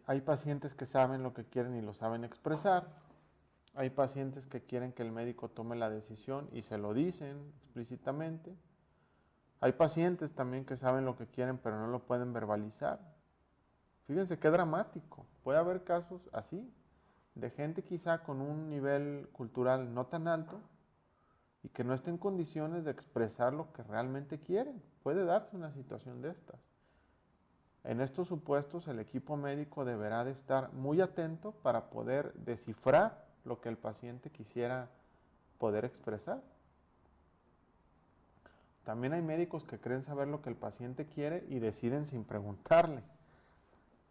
Hay pacientes que saben lo que quieren y lo saben expresar. Hay pacientes que quieren que el médico tome la decisión y se lo dicen explícitamente. Hay pacientes también que saben lo que quieren pero no lo pueden verbalizar. Fíjense qué dramático. Puede haber casos así, de gente quizá con un nivel cultural no tan alto y que no esté en condiciones de expresar lo que realmente quieren. Puede darse una situación de estas. En estos supuestos, el equipo médico deberá de estar muy atento para poder descifrar lo que el paciente quisiera poder expresar. También hay médicos que creen saber lo que el paciente quiere y deciden sin preguntarle.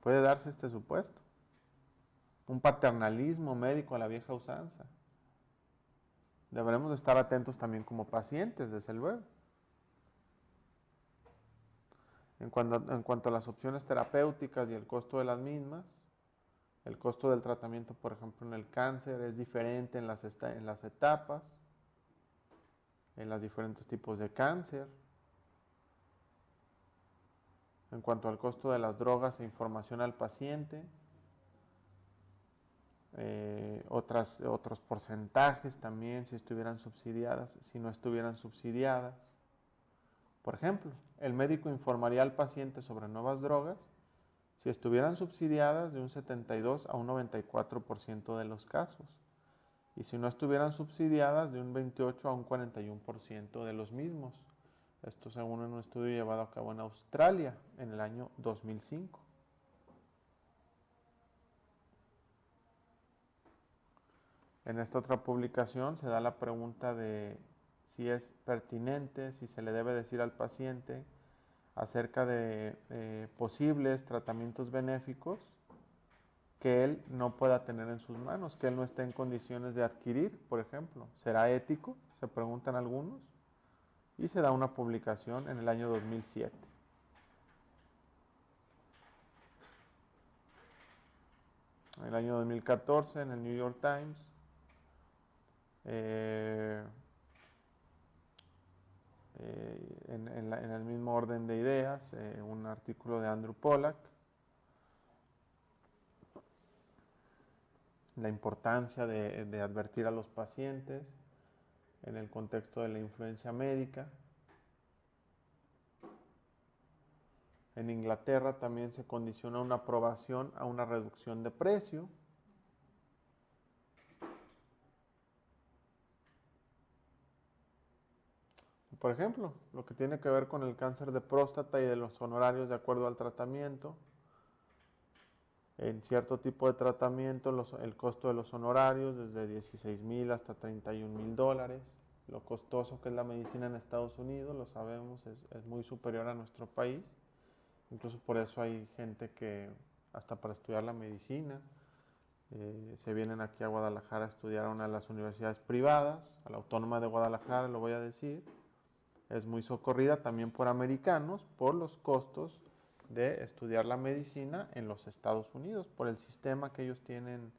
Puede darse este supuesto. Un paternalismo médico a la vieja usanza. Deberemos estar atentos también como pacientes, desde luego. En cuanto a las opciones terapéuticas y el costo de las mismas, el costo del tratamiento, por ejemplo, en el cáncer es diferente en las etapas, en los diferentes tipos de cáncer. En cuanto al costo de las drogas e información al paciente, otros porcentajes también, si estuvieran subsidiadas, si no estuvieran subsidiadas. Por ejemplo, el médico informaría al paciente sobre nuevas drogas si estuvieran subsidiadas de un 72 a un 94% de los casos, y si no estuvieran subsidiadas de un 28 a un 41% de los mismos. Esto según un estudio llevado a cabo en Australia en el año 2005. En esta otra publicación se da la pregunta de si es pertinente, si se le debe decir al paciente acerca de posibles tratamientos benéficos que él no pueda tener en sus manos, que él no esté en condiciones de adquirir, por ejemplo. ¿Será ético? Se preguntan algunos. Y se da una publicación en el año 2007. En el año 2014, en el New York Times, en el mismo orden de ideas, un artículo de Andrew Pollack, la importancia de advertir a los pacientes en el contexto de la influencia médica. En Inglaterra también se condiciona una aprobación a una reducción de precio. Por ejemplo, lo que tiene que ver con el cáncer de próstata y de los honorarios de acuerdo al tratamiento. En cierto tipo de tratamiento, el costo de los honorarios desde 16,000 hasta 31,000 dólares. Lo costoso que es la medicina en Estados Unidos, lo sabemos, es muy superior a nuestro país. Incluso por eso hay gente que, hasta para estudiar la medicina, se vienen aquí a Guadalajara a estudiar a una de las universidades privadas, a la Autónoma de Guadalajara, lo voy a decir. Es muy socorrida también por americanos por los costos de estudiar la medicina en los Estados Unidos, por el sistema que ellos tienen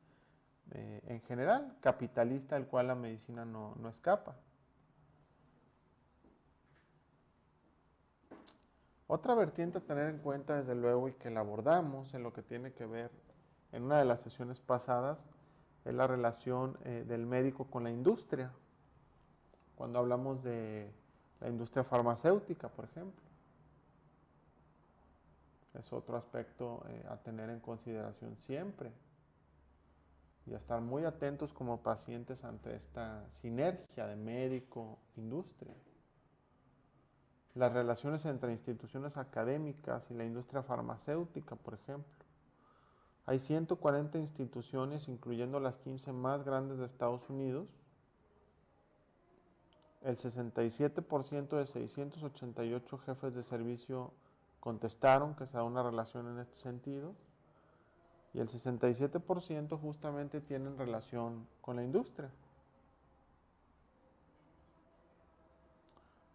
en general, capitalista, del cual la medicina no escapa. Otra vertiente a tener en cuenta, desde luego, y que la abordamos en lo que tiene que ver en una de las sesiones pasadas, es la relación del médico con la industria. Cuando hablamos de la industria farmacéutica, por ejemplo. Es otro aspecto a tener en consideración siempre. Y a estar muy atentos como pacientes ante esta sinergia de médico-industria. Las relaciones entre instituciones académicas y la industria farmacéutica, por ejemplo. Hay 140 instituciones, incluyendo las 15 más grandes de Estados Unidos. El 67% de 688 jefes de servicio contestaron que se da una relación en este sentido. Y el 67% justamente tienen relación con la industria.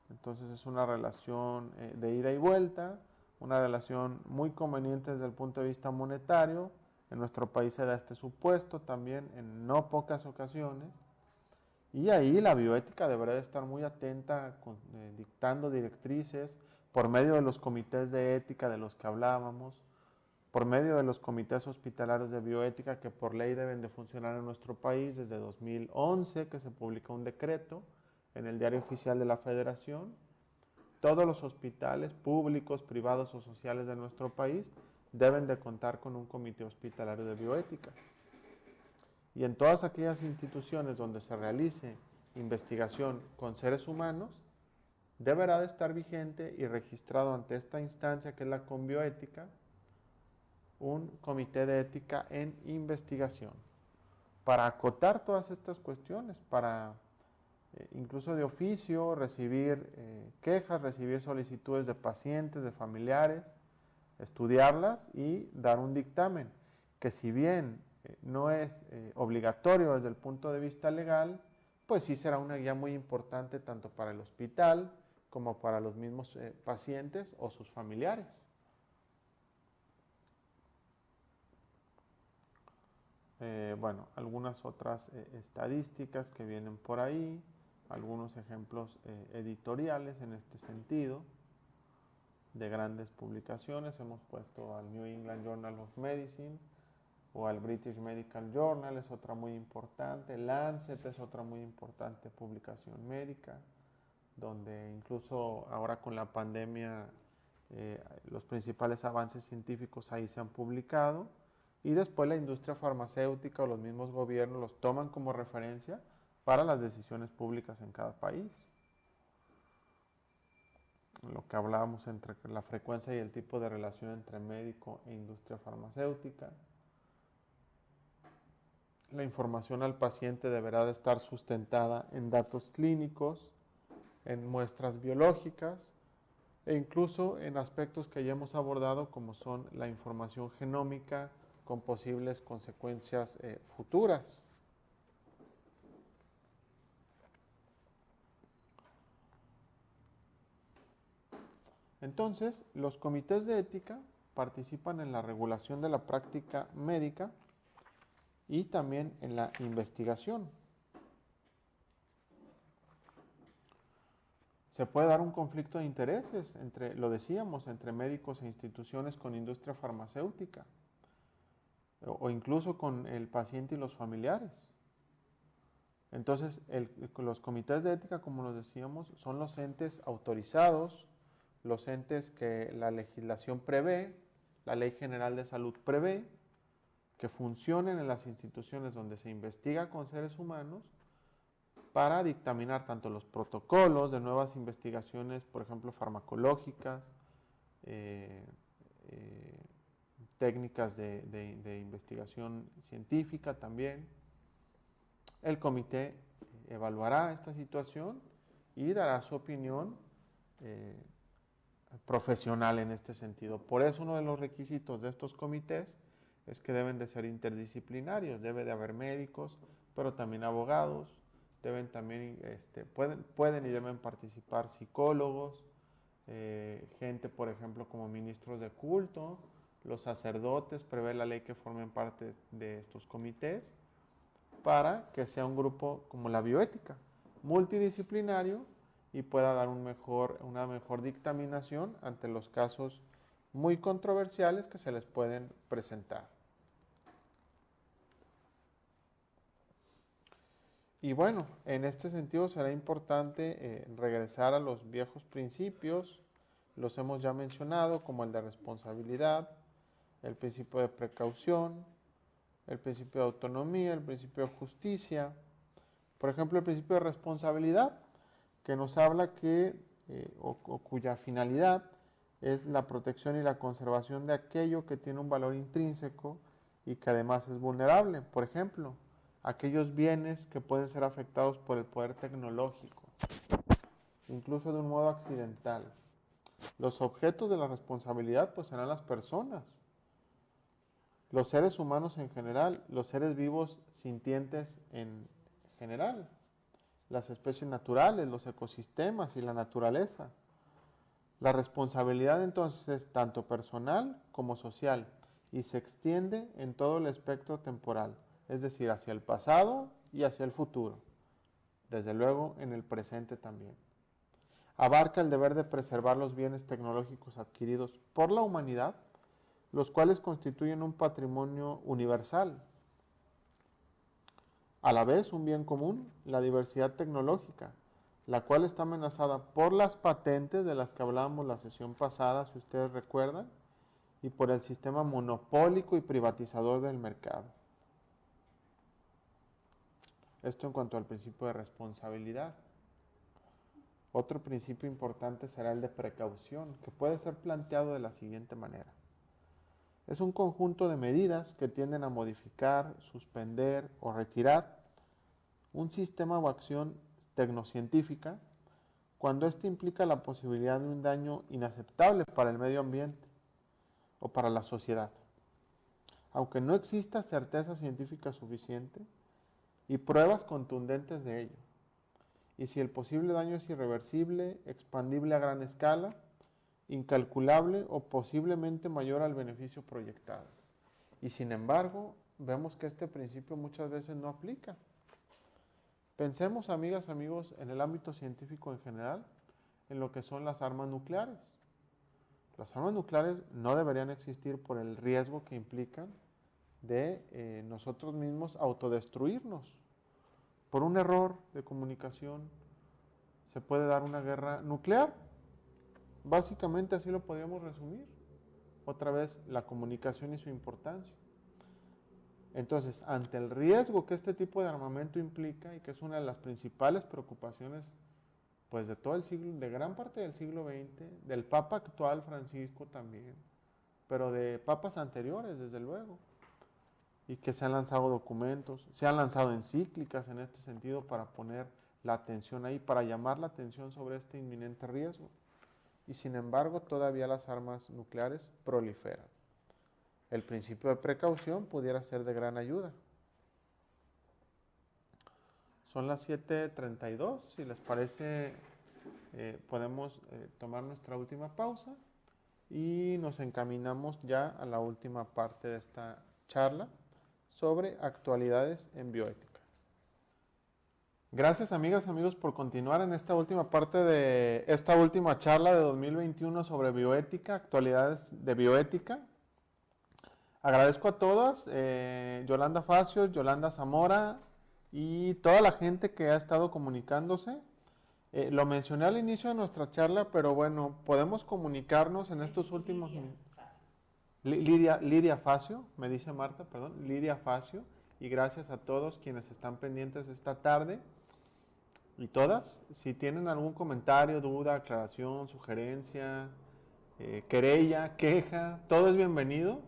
Entonces es una relación de ida y vuelta, una relación muy conveniente desde el punto de vista monetario. En nuestro país se da este supuesto también en no pocas ocasiones. Y ahí la bioética deberá de estar muy atenta, dictando directrices por medio de los comités de ética de los que hablábamos, por medio de los comités hospitalarios de bioética que por ley deben de funcionar en nuestro país desde 2011, que se publicó un decreto en el Diario Oficial de la Federación. Todos los hospitales públicos, privados o sociales de nuestro país deben de contar con un comité hospitalario de bioética. Y en todas aquellas instituciones donde se realice investigación con seres humanos, deberá de estar vigente y registrado ante esta instancia que es la Conbioética, un comité de ética en investigación, para acotar todas estas cuestiones, para incluso de oficio recibir quejas, recibir solicitudes de pacientes, de familiares, estudiarlas y dar un dictamen, que si bien no es obligatorio desde el punto de vista legal, pues sí será una guía muy importante tanto para el hospital como para los mismos pacientes o sus familiares. Bueno, algunas otras estadísticas que vienen por ahí, algunos ejemplos editoriales en este sentido, de grandes publicaciones. Hemos puesto al New England Journal of Medicine o al British Medical Journal, es otra muy importante. Lancet es otra muy importante publicación médica, donde incluso ahora con la pandemia los principales avances científicos ahí se han publicado. Y después la industria farmacéutica o los mismos gobiernos los toman como referencia para las decisiones públicas en cada país. Lo que hablábamos entre la frecuencia y el tipo de relación entre médico e industria farmacéutica. La información al paciente deberá de estar sustentada en datos clínicos, en muestras biológicas, e incluso en aspectos que ya hemos abordado como son la información genómica con posibles consecuencias futuras. Entonces, los comités de ética participan en la regulación de la práctica médica y también en la investigación. Se puede dar un conflicto de intereses entre, lo decíamos, entre médicos e instituciones con industria farmacéutica o incluso con el paciente y los familiares. Entonces, los comités de ética, como nos decíamos, son los entes autorizados, los entes que la legislación prevé, la Ley General de Salud prevé, que funcionen en las instituciones donde se investiga con seres humanos para dictaminar tanto los protocolos de nuevas investigaciones, por ejemplo, farmacológicas, técnicas de investigación científica también. El comité evaluará esta situación y dará su opinión profesional en este sentido. Por eso uno de los requisitos de estos comités es que deben de ser interdisciplinarios, debe de haber médicos, pero también abogados, deben también, pueden y deben participar psicólogos, gente, por ejemplo, como ministros de culto, los sacerdotes, prevé la ley que formen parte de estos comités, para que sea un grupo como la bioética, multidisciplinario y pueda dar una mejor dictaminación ante los casos muy controversiales que se les pueden presentar. Y bueno, en este sentido será importante regresar a los viejos principios, los hemos ya mencionado, como el de responsabilidad, el principio de precaución, el principio de autonomía, el principio de justicia. Por ejemplo, el principio de responsabilidad, que nos habla cuya finalidad es la protección y la conservación de aquello que tiene un valor intrínseco y que además es vulnerable. Por ejemplo, aquellos bienes que pueden ser afectados por el poder tecnológico, incluso de un modo accidental. Los objetos de la responsabilidad pues serán las personas, los seres humanos en general, los seres vivos sintientes en general, las especies naturales, los ecosistemas y la naturaleza. La responsabilidad entonces es tanto personal como social y se extiende en todo el espectro temporal, es decir, hacia el pasado y hacia el futuro, desde luego en el presente también. Abarca el deber de preservar los bienes tecnológicos adquiridos por la humanidad, los cuales constituyen un patrimonio universal. A la vez, un bien común, la diversidad tecnológica, la cual está amenazada por las patentes de las que hablábamos la sesión pasada, si ustedes recuerdan, y por el sistema monopólico y privatizador del mercado. Esto en cuanto al principio de responsabilidad. Otro principio importante será el de precaución, que puede ser planteado de la siguiente manera. Es un conjunto de medidas que tienden a modificar, suspender o retirar un sistema o acción tecnocientífica cuando éste implica la posibilidad de un daño inaceptable para el medio ambiente o para la sociedad, aunque no exista certeza científica suficiente y pruebas contundentes de ello. Y si el posible daño es irreversible, expandible a gran escala, incalculable o posiblemente mayor al beneficio proyectado. Y sin embargo, vemos que este principio muchas veces no aplica. Pensemos, amigas, amigos, en el ámbito científico en general, en lo que son las armas nucleares. Las armas nucleares no deberían existir por el riesgo que implican de nosotros mismos autodestruirnos. Por un error de comunicación se puede dar una guerra nuclear. Básicamente así lo podríamos resumir. Otra vez, la comunicación y su importancia. Entonces, ante el riesgo que este tipo de armamento implica y que es una de las principales preocupaciones pues de todo el siglo, de gran parte del siglo XX, del Papa actual Francisco también, pero de papas anteriores desde luego, y que se han lanzado documentos, se han lanzado encíclicas en este sentido para poner la atención ahí, para llamar la atención sobre este inminente riesgo. y sin embargo todavía las armas nucleares proliferan. El principio de precaución pudiera ser de gran ayuda. Son las 7:32, si les parece podemos tomar nuestra última pausa y nos encaminamos ya a la última parte de esta charla sobre actualidades en bioética. Gracias amigas, amigos por continuar en esta última parte de esta última charla de 2021 sobre bioética, actualidades de bioética. Agradezco a todas, Yolanda Facio, Yolanda Zamora y toda la gente que ha estado comunicándose. Lo mencioné al inicio de nuestra charla, pero bueno, podemos comunicarnos en estos últimos minutos. Lidia Facio, me dice Marta, perdón, Lidia Facio, y gracias a todos quienes están pendientes esta tarde y todas. Si tienen algún comentario, duda, aclaración, sugerencia, querella, queja, todo es bienvenido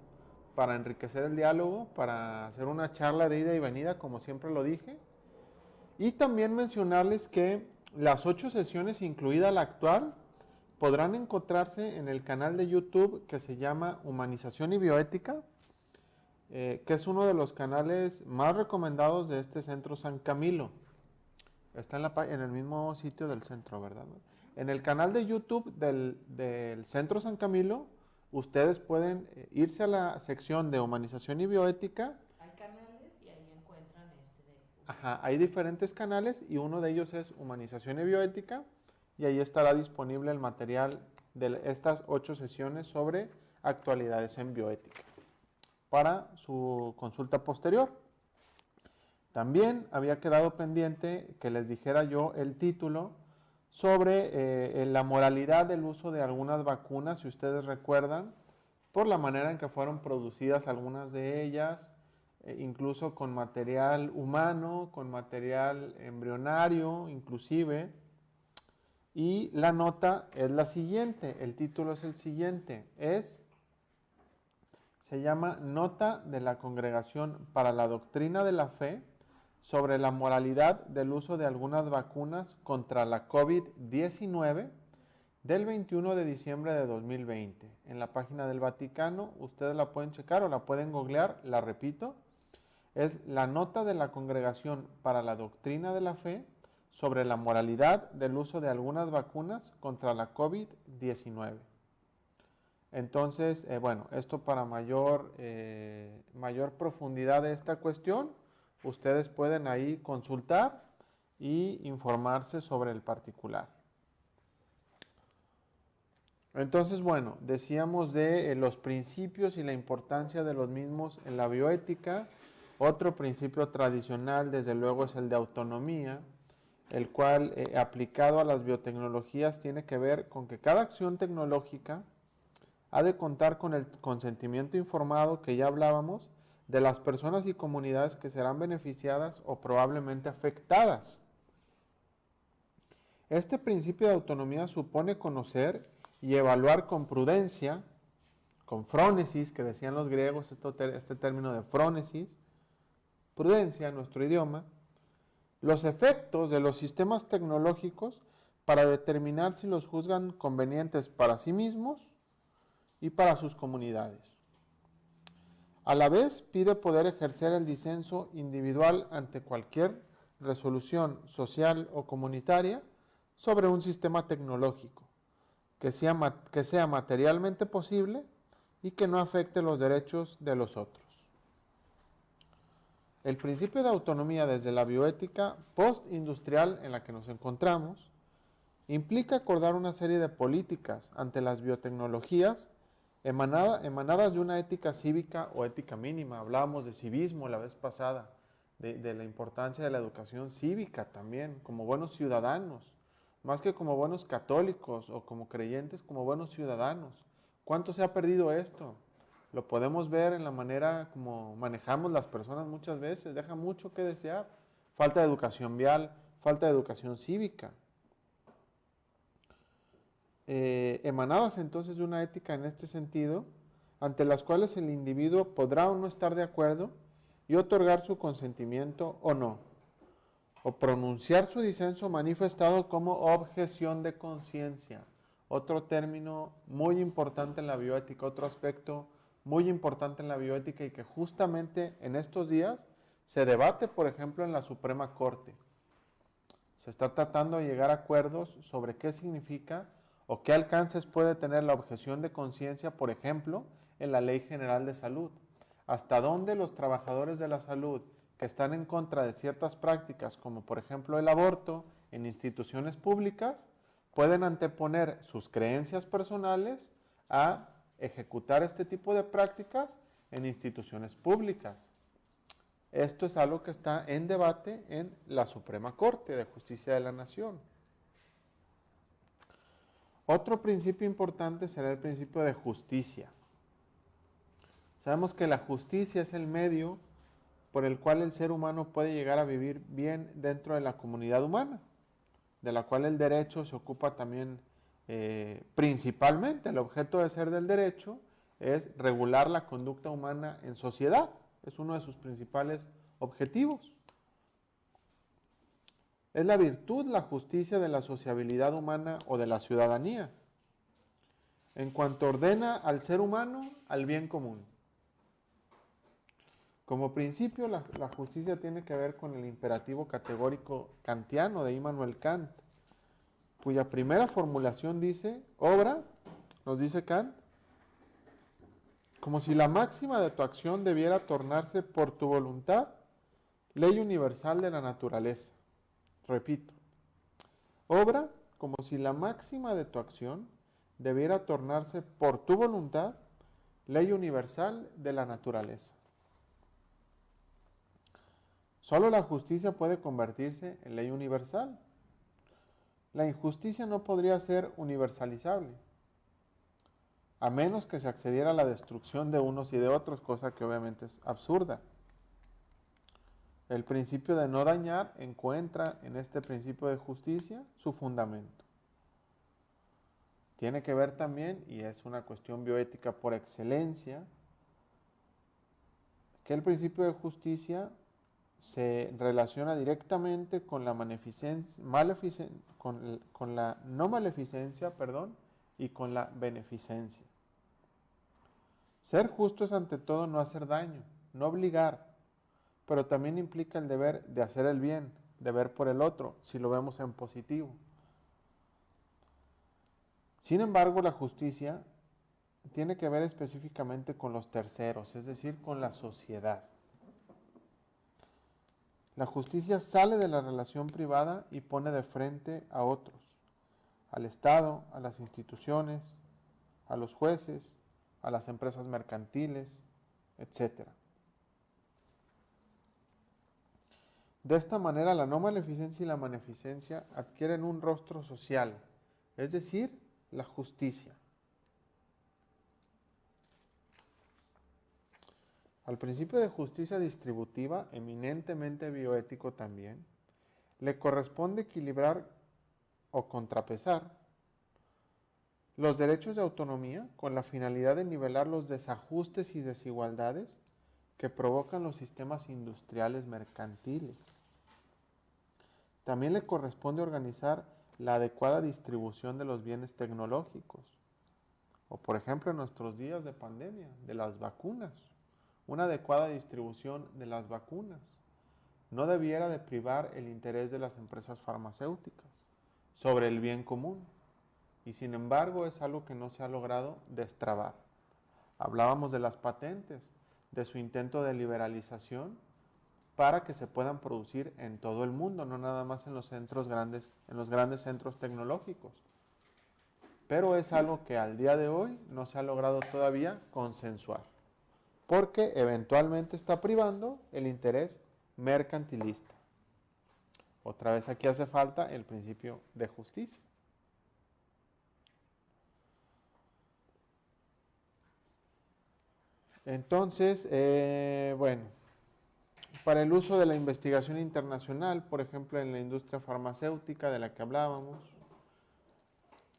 para enriquecer el diálogo, para hacer una charla de ida y venida, como siempre lo dije. Y también mencionarles que las 8 sesiones, incluida la actual, podrán encontrarse en el canal de YouTube que se llama Humanización y Bioética, que es uno de los canales más recomendados de este Centro San Camilo. Está en el mismo sitio del centro, ¿verdad? En el canal de YouTube del Centro San Camilo, ustedes pueden irse a la sección de Humanización y Bioética. Hay canales y ahí encuentran Ajá, hay diferentes canales y uno de ellos es Humanización y Bioética y ahí estará disponible el material de estas 8 sesiones sobre actualidades en bioética para su consulta posterior. También había quedado pendiente que les dijera yo el título sobre la moralidad del uso de algunas vacunas, si ustedes recuerdan, por la manera en que fueron producidas algunas de ellas, incluso con material humano, con material embrionario, inclusive. Y la nota es la siguiente, el título es el siguiente, se llama Nota de la Congregación para la Doctrina de la Fe sobre la moralidad del uso de algunas vacunas contra la COVID-19 del 21 de diciembre de 2020. En la página del Vaticano, ustedes la pueden checar o la pueden googlear, la repito, es la Nota de la Congregación para la Doctrina de la Fe sobre la moralidad del uso de algunas vacunas contra la COVID-19. Entonces, bueno, esto para mayor profundidad de esta cuestión, ustedes pueden ahí consultar y informarse sobre el particular. Entonces, bueno, decíamos de los principios y la importancia de los mismos en la bioética. Otro principio tradicional, desde luego, es el de autonomía, el cual, aplicado a las biotecnologías, tiene que ver con que cada acción tecnológica ha de contar con el consentimiento informado que ya hablábamos de las personas y comunidades que serán beneficiadas o probablemente afectadas. Este principio de autonomía supone conocer y evaluar con prudencia, con frónesis, que decían los griegos, este término de frónesis, prudencia en nuestro idioma, los efectos de los sistemas tecnológicos para determinar si los juzgan convenientes para sí mismos y para sus comunidades. A la vez, pide poder ejercer el disenso individual ante cualquier resolución social o comunitaria sobre un sistema tecnológico que sea materialmente posible y que no afecte los derechos de los otros. El principio de autonomía desde la bioética postindustrial en la que nos encontramos implica acordar una serie de políticas ante las biotecnologías emanadas de una ética cívica o ética mínima. Hablábamos de civismo la vez pasada, de la importancia de la educación cívica también, como buenos ciudadanos, más que como buenos católicos o como creyentes, como buenos ciudadanos. ¿Cuánto se ha perdido esto? Lo podemos ver en la manera como manejamos las personas muchas veces, deja mucho que desear. Falta de educación vial, falta de educación cívica. Emanadas entonces de una ética en este sentido, ante las cuales el individuo podrá o no estar de acuerdo y otorgar su consentimiento o no, o pronunciar su disenso manifestado como objeción de conciencia. otro término muy importante en la bioética, otro aspecto muy importante en la bioética y que justamente en estos días se debate, por ejemplo, en la Suprema Corte. Se está tratando de llegar a acuerdos sobre qué significa o qué alcances puede tener la objeción de conciencia, por ejemplo, en la Ley General de Salud. Hasta dónde los trabajadores de la salud que están en contra de ciertas prácticas, como por ejemplo el aborto, en instituciones públicas, pueden anteponer sus creencias personales a ejecutar este tipo de prácticas en instituciones públicas. Esto es algo que está en debate en la Suprema Corte de Justicia de la Nación. Otro principio importante será el principio de justicia. Sabemos que la justicia es el medio por el cual el ser humano puede llegar a vivir bien dentro de la comunidad humana, de la cual el derecho se ocupa también principalmente. El objeto de ser del derecho es regular la conducta humana en sociedad. Es uno de sus principales objetivos. Es la virtud, la justicia de la sociabilidad humana o de la ciudadanía, en cuanto ordena al ser humano al bien común. Como principio, la justicia tiene que ver con el imperativo categórico kantiano de Immanuel Kant, cuya primera formulación dice, obra, nos dice Kant, como si la máxima de tu acción debiera tornarse por tu voluntad ley universal de la naturaleza. Repito, obra como si la máxima de tu acción debiera tornarse por tu voluntad ley universal de la naturaleza. Solo la justicia puede convertirse en ley universal. La injusticia no podría ser universalizable, a menos que se accediera a la destrucción de unos y de otros, cosa que obviamente es absurda. El principio de no dañar encuentra en este principio de justicia su fundamento. Tiene que ver también, y es una cuestión bioética por excelencia, que el principio de justicia se relaciona directamente con la con la no maleficencia, y con la beneficencia. Ser justo es ante todo no hacer daño, no obligar, pero también implica el deber de hacer el bien, de ver por el otro, si lo vemos en positivo. Sin embargo, la justicia tiene que ver específicamente con los terceros, es decir, con la sociedad. La justicia sale de la relación privada y pone de frente a otros, al Estado, a las instituciones, a los jueces, a las empresas mercantiles, etc. De esta manera, la no maleficencia y la beneficencia adquieren un rostro social, es decir, la justicia. Al principio de justicia distributiva, eminentemente bioético también, le corresponde equilibrar o contrapesar los derechos de autonomía con la finalidad de nivelar los desajustes y desigualdades que provocan los sistemas industriales mercantiles. También le corresponde organizar la adecuada distribución de los bienes tecnológicos, o por ejemplo en nuestros días de pandemia, de las vacunas. Una adecuada distribución de las vacunas no debiera de privar el interés de las empresas farmacéuticas sobre el bien común, y sin embargo es algo que no se ha logrado destrabar. Hablábamos de las patentes, de su intento de liberalización para que se puedan producir en todo el mundo, no nada más en los grandes centros tecnológicos. Pero es algo que al día de hoy no se ha logrado todavía consensuar, porque eventualmente está privando el interés mercantilista. Otra vez aquí hace falta el principio de justicia. Entonces, bueno, para el uso de la investigación internacional, por ejemplo, en la industria farmacéutica de la que hablábamos,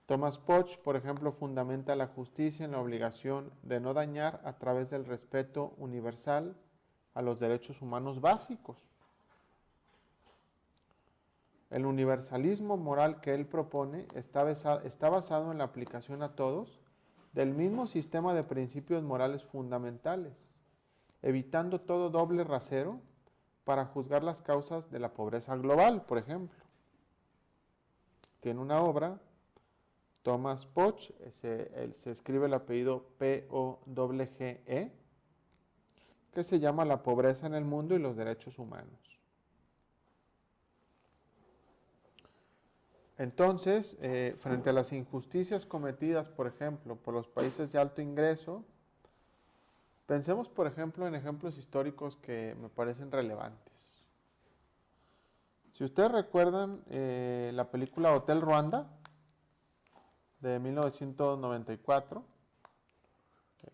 Thomas Poch, por ejemplo, fundamenta la justicia en la obligación de no dañar a través del respeto universal a los derechos humanos básicos. El universalismo moral que él propone está basado en la aplicación a todos del mismo sistema de principios morales fundamentales, evitando todo doble rasero para juzgar las causas de la pobreza global, por ejemplo. Tiene una obra, Thomas Poch, se escribe el apellido P-O-G-G-E, que se llama La pobreza en el mundo y los derechos humanos. Entonces, frente a las injusticias cometidas, por ejemplo, por los países de alto ingreso, pensemos, por ejemplo, en ejemplos históricos que me parecen relevantes. Si ustedes recuerdan la película Hotel Ruanda de 1994,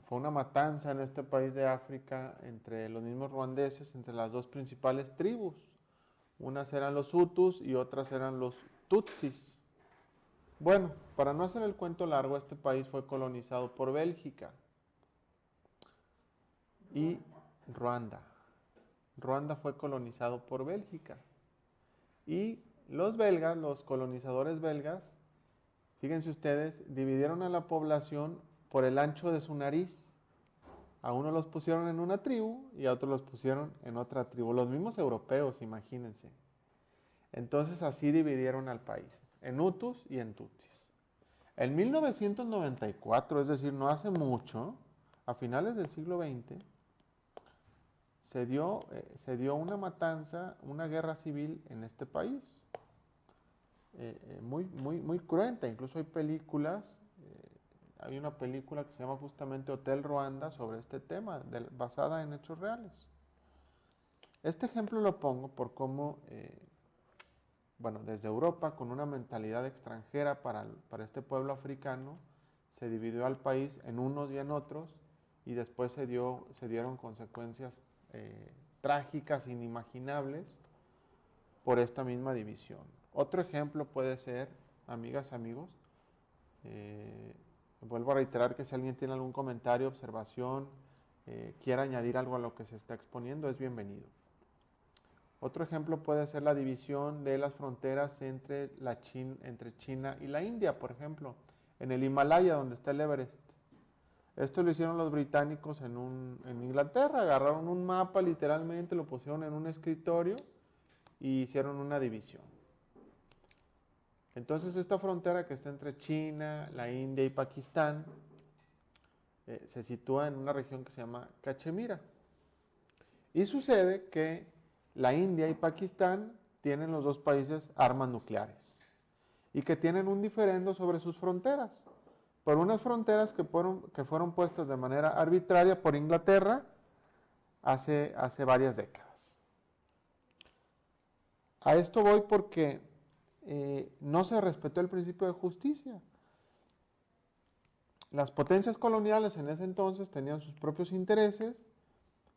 fue una matanza en este país de África entre los mismos ruandeses, entre las dos principales tribus. Unas eran los Hutus y otras eran los Tutsis. Bueno, para no hacer el cuento largo, este país fue colonizado por Bélgica. Y Ruanda. Ruanda fue colonizado por Bélgica. Y los belgas, los colonizadores belgas, fíjense ustedes, dividieron a la población por el ancho de su nariz. A uno los pusieron en una tribu y a otros los pusieron en otra tribu. Los mismos europeos, imagínense. Entonces así dividieron al país, en Hutus y en Tutsis. En 1994, es decir, no hace mucho, a finales del siglo XX, se dio una matanza, una guerra civil en este país. Muy cruenta, incluso hay películas, hay una película que se llama justamente Hotel Ruanda sobre este tema, basada en hechos reales. Este ejemplo lo pongo por cómo, desde Europa, con una mentalidad extranjera para este pueblo africano, se dividió al país en unos y en otros, y después se dieron consecuencias trágicas, inimaginables, por esta misma división. Otro ejemplo puede ser, amigas, amigos, vuelvo a reiterar que si alguien tiene algún comentario, observación, quiera añadir algo a lo que se está exponiendo, es bienvenido. Otro ejemplo puede ser la división de las fronteras entre China y la India, por ejemplo, en el Himalaya, donde está el Everest. Esto lo hicieron los británicos en Inglaterra, agarraron un mapa literalmente, lo pusieron en un escritorio y hicieron una división. Entonces esta frontera que está entre China, la India y Pakistán se sitúa en una región que se llama Cachemira. Y sucede que la India y Pakistán tienen los dos países armas nucleares y que tienen un diferendo sobre sus fronteras. Por unas fronteras que fueron puestas de manera arbitraria por Inglaterra hace varias décadas. A esto voy porque no se respetó el principio de justicia. Las potencias coloniales en ese entonces tenían sus propios intereses,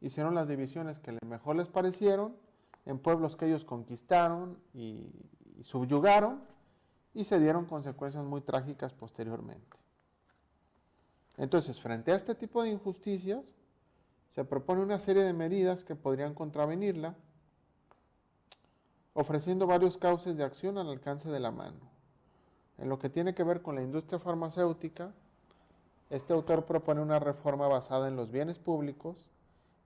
hicieron las divisiones que mejor les parecieron en pueblos que ellos conquistaron y subyugaron, y se dieron consecuencias muy trágicas posteriormente. Entonces, frente a este tipo de injusticias, se propone una serie de medidas que podrían contravenirla, ofreciendo varios cauces de acción al alcance de la mano. En lo que tiene que ver con la industria farmacéutica, este autor propone una reforma basada en los bienes públicos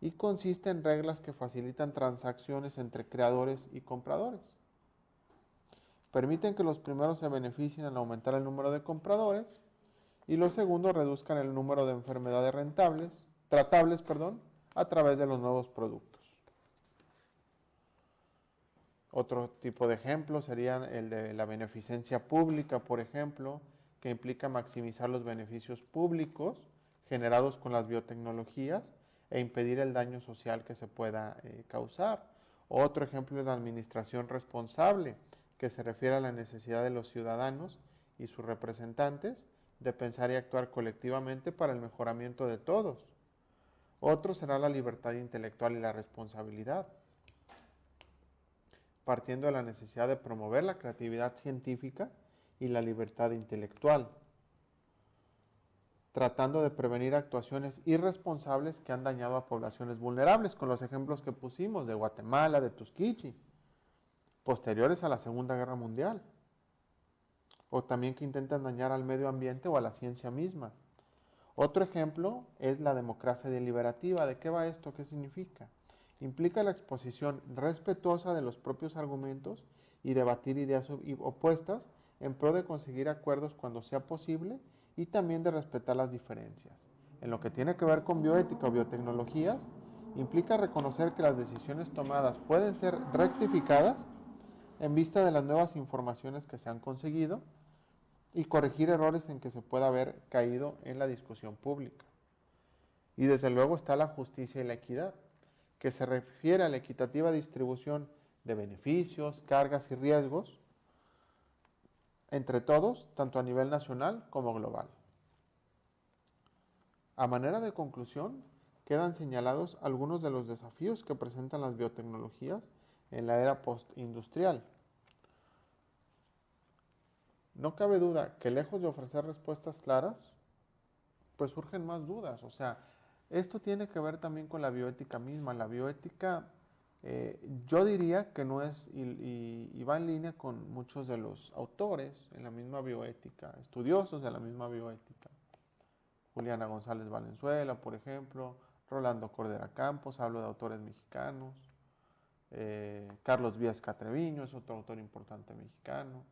y consiste en reglas que facilitan transacciones entre creadores y compradores. Permiten que los primeros se beneficien al aumentar el número de compradores y los segundos reduzcan el número de enfermedades tratables, a través de los nuevos productos. Otro tipo de ejemplo sería el de la beneficencia pública, por ejemplo, que implica maximizar los beneficios públicos generados con las biotecnologías e impedir el daño social que se pueda causar. Otro ejemplo es la administración responsable, que se refiere a la necesidad de los ciudadanos y sus representantes de pensar y actuar colectivamente para el mejoramiento de todos. Otro será la libertad intelectual y la responsabilidad, partiendo de la necesidad de promover la creatividad científica y la libertad intelectual, tratando de prevenir actuaciones irresponsables que han dañado a poblaciones vulnerables, con los ejemplos que pusimos de Guatemala, de Tuskegee. posteriores a la Segunda Guerra Mundial, o también que intentan dañar al medio ambiente o a la ciencia misma. Otro ejemplo es la democracia deliberativa. ¿De qué va esto? ¿Qué significa? Implica la exposición respetuosa de los propios argumentos y debatir ideas opuestas en pro de conseguir acuerdos cuando sea posible y también de respetar las diferencias. En lo que tiene que ver con bioética o biotecnologías, implica reconocer que las decisiones tomadas pueden ser rectificadas en vista de las nuevas informaciones que se han conseguido y corregir errores en que se pueda haber caído en la discusión pública. Y desde luego está la justicia y la equidad, que se refiere a la equitativa distribución de beneficios, cargas y riesgos entre todos, tanto a nivel nacional como global. A manera de conclusión, quedan señalados algunos de los desafíos que presentan las biotecnologías en la era postindustrial. No cabe duda que lejos de ofrecer respuestas claras, pues surgen más dudas. O sea, esto tiene que ver también con la bioética misma. La bioética, yo diría que no es, y va en línea con muchos de los autores en la misma bioética, estudiosos de la misma bioética. Juliana González Valenzuela, por ejemplo, Rolando Cordera Campos, hablo de autores mexicanos. Carlos Viesca Treviño es otro autor importante mexicano.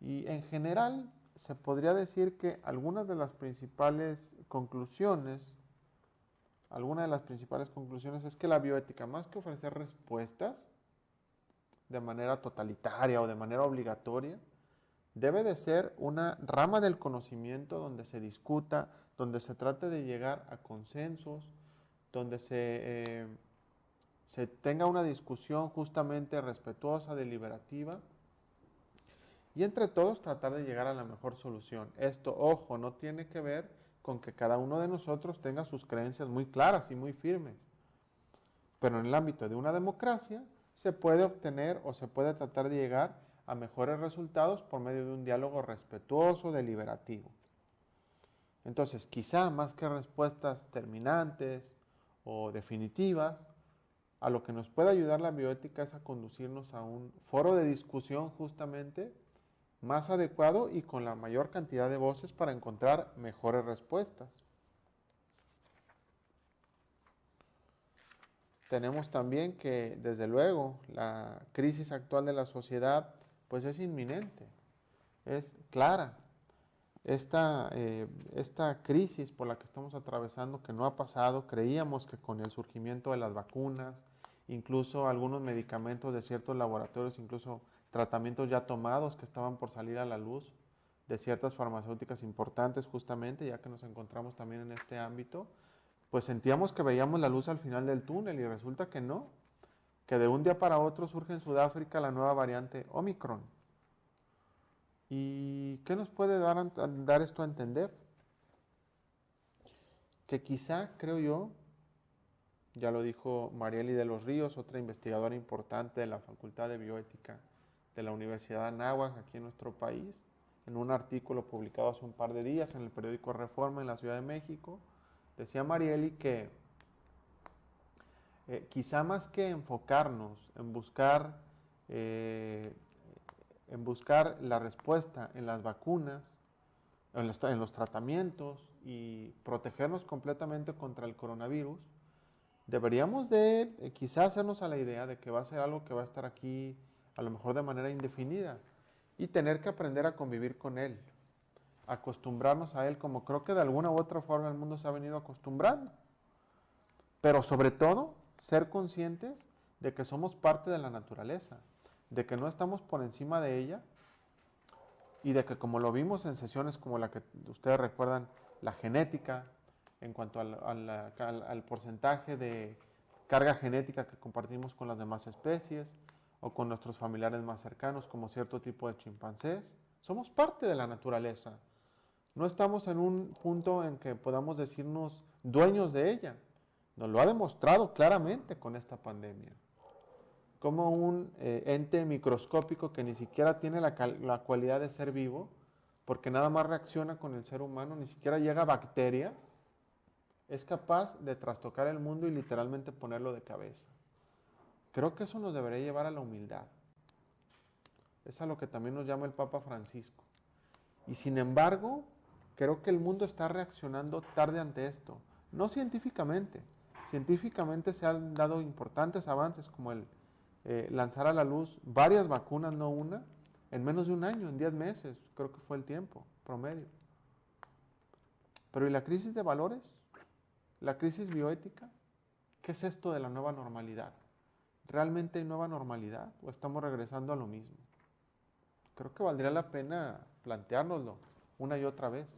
Y en general se podría decir que algunas de las principales conclusiones es que la bioética, más que ofrecer respuestas de manera totalitaria o de manera obligatoria, debe de ser una rama del conocimiento donde se discuta, donde se trate de llegar a consensos, donde se tenga una discusión justamente respetuosa, deliberativa, y entre todos tratar de llegar a la mejor solución. Esto, ojo, no tiene que ver con que cada uno de nosotros tenga sus creencias muy claras y muy firmes. Pero en el ámbito de una democracia se puede obtener o se puede tratar de llegar a mejores resultados por medio de un diálogo respetuoso, deliberativo. Entonces, quizá más que respuestas terminantes o definitivas, a lo que nos puede ayudar la bioética es a conducirnos a un foro de discusión justamente más adecuado y con la mayor cantidad de voces para encontrar mejores respuestas. Tenemos también que, desde luego, la crisis actual de la sociedad pues es inminente, es clara. Esta crisis por la que estamos atravesando, que no ha pasado, creíamos que con el surgimiento de las vacunas, incluso algunos medicamentos de ciertos laboratorios, incluso tratamientos ya tomados que estaban por salir a la luz de ciertas farmacéuticas importantes justamente, ya que nos encontramos también en este ámbito, pues sentíamos que veíamos la luz al final del túnel y resulta que no, que de un día para otro surge en Sudáfrica la nueva variante Omicron. ¿Y qué nos puede dar esto a entender? Que quizá, creo yo, ya lo dijo Marieli de los Ríos, otra investigadora importante de la Facultad de Bioética de la Universidad de Anáhuac, aquí en nuestro país, en un artículo publicado hace un par de días en el periódico Reforma en la Ciudad de México, decía Marieli que quizá más que enfocarnos en buscar la respuesta en las vacunas, en los tratamientos y protegernos completamente contra el coronavirus, deberíamos de quizá hacernos a la idea de que va a ser algo que va a estar aquí a lo mejor de manera indefinida y tener que aprender a convivir con él, acostumbrarnos a él como creo que de alguna u otra forma el mundo se ha venido acostumbrando. Pero sobre todo, ser conscientes de que somos parte de la naturaleza, de que no estamos por encima de ella y de que como lo vimos en sesiones como la que ustedes recuerdan, la genética, en cuanto al porcentaje de carga genética que compartimos con las demás especies o con nuestros familiares más cercanos, como cierto tipo de chimpancés, somos parte de la naturaleza. No estamos en un punto en que podamos decirnos dueños de ella. Nos lo ha demostrado claramente con esta pandemia. Como un ente microscópico que ni siquiera tiene la cualidad de ser vivo, porque nada más reacciona con el ser humano, ni siquiera llega a bacteria, es capaz de trastocar el mundo y literalmente ponerlo de cabeza. Creo que eso nos debería llevar a la humildad. Es a lo que también nos llama el Papa Francisco. Y sin embargo, creo que el mundo está reaccionando tarde ante esto. No científicamente. Científicamente se han dado importantes avances como el lanzar a la luz varias vacunas, no una, en menos de un año, en 10 meses, creo que fue el tiempo promedio. Pero ¿y la crisis de valores? ¿La crisis bioética? ¿Qué es esto de la nueva normalidad? ¿Realmente hay nueva normalidad o estamos regresando a lo mismo? Creo que valdría la pena planteárnoslo una y otra vez.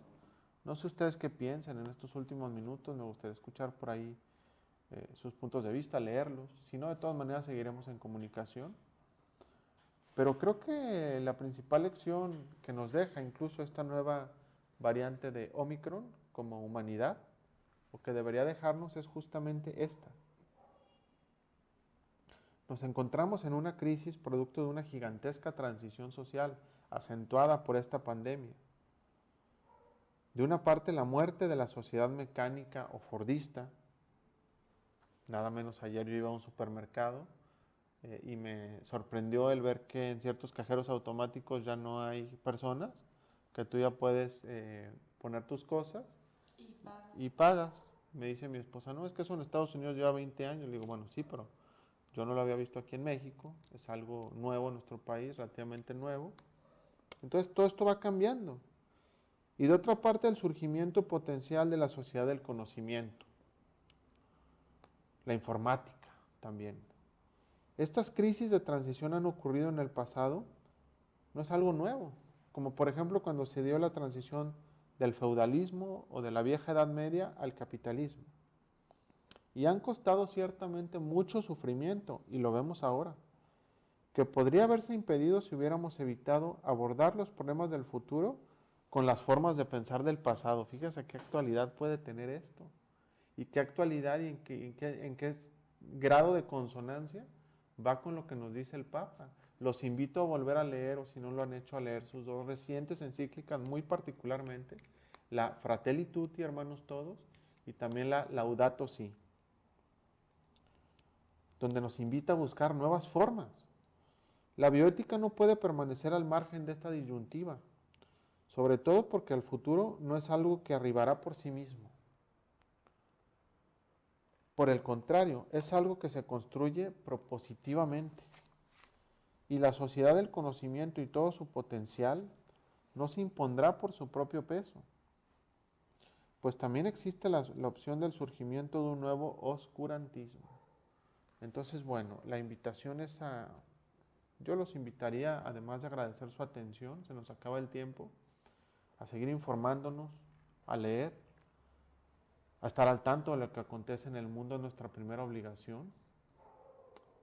No sé ustedes qué piensan en estos últimos minutos, me gustaría escuchar por ahí sus puntos de vista, leerlos. Si no, de todas maneras seguiremos en comunicación. Pero creo que la principal lección que nos deja incluso esta nueva variante de Omicron como humanidad, o que debería dejarnos, es justamente esta. Nos encontramos en una crisis producto de una gigantesca transición social acentuada por esta pandemia. De una parte, la muerte de la sociedad mecánica o fordista. Nada menos ayer yo iba a un supermercado y me sorprendió el ver que en ciertos cajeros automáticos ya no hay personas, que tú ya puedes poner tus cosas y pagas. Me dice mi esposa, no, es que eso en Estados Unidos lleva 20 años. Le digo, bueno, sí, pero yo no lo había visto aquí en México, es algo nuevo en nuestro país, relativamente nuevo. Entonces todo esto va cambiando. Y de otra parte, el surgimiento potencial de la sociedad del conocimiento, la informática también. Estas crisis de transición han ocurrido en el pasado, no es algo nuevo, como por ejemplo cuando se dio la transición del feudalismo o de la vieja Edad Media al capitalismo. Y han costado ciertamente mucho sufrimiento, y lo vemos ahora, que podría haberse impedido si hubiéramos evitado abordar los problemas del futuro con las formas de pensar del pasado. Fíjese qué actualidad puede tener esto, y qué actualidad y en qué grado de consonancia va con lo que nos dice el Papa. Los invito a volver a leer, o si no lo han hecho, a leer sus dos recientes encíclicas, muy particularmente la Fratelli Tutti, hermanos todos, y también la Laudato Si, donde nos invita a buscar nuevas formas. La bioética no puede permanecer al margen de esta disyuntiva, sobre todo porque el futuro no es algo que arribará por sí mismo. Por el contrario, es algo que se construye propositivamente. Y la sociedad del conocimiento y todo su potencial no se impondrá por su propio peso, pues también existe la opción del surgimiento de un nuevo oscurantismo. Entonces, bueno, la invitación es yo los invitaría, además de agradecer su atención, se nos acaba el tiempo, a seguir informándonos, a leer, a estar al tanto de lo que acontece en el mundo, es nuestra primera obligación,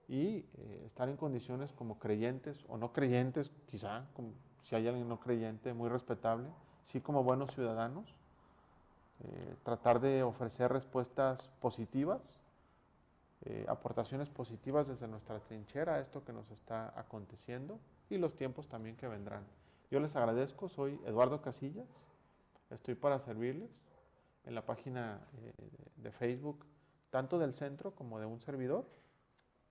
y estar en condiciones como creyentes o no creyentes, quizá, como si hay alguien no creyente, muy respetable, sí, como buenos ciudadanos, tratar de ofrecer respuestas positivas, aportaciones positivas desde nuestra trinchera a esto que nos está aconteciendo y los tiempos también que vendrán. Yo les agradezco, soy Eduardo Casillas, estoy para servirles en la página de Facebook, tanto del centro como de un servidor,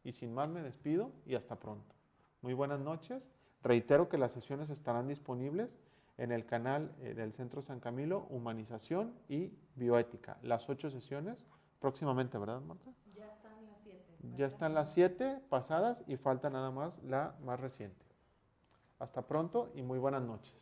y sin más me despido y hasta pronto. Muy buenas noches, reitero que las sesiones estarán disponibles en el canal del Centro San Camilo, Humanización y Bioética, las 8 sesiones próximamente, ¿verdad, Marta? Ya están las 7. Ya están las 7 pasadas y falta nada más la más reciente. Hasta pronto y muy buenas noches.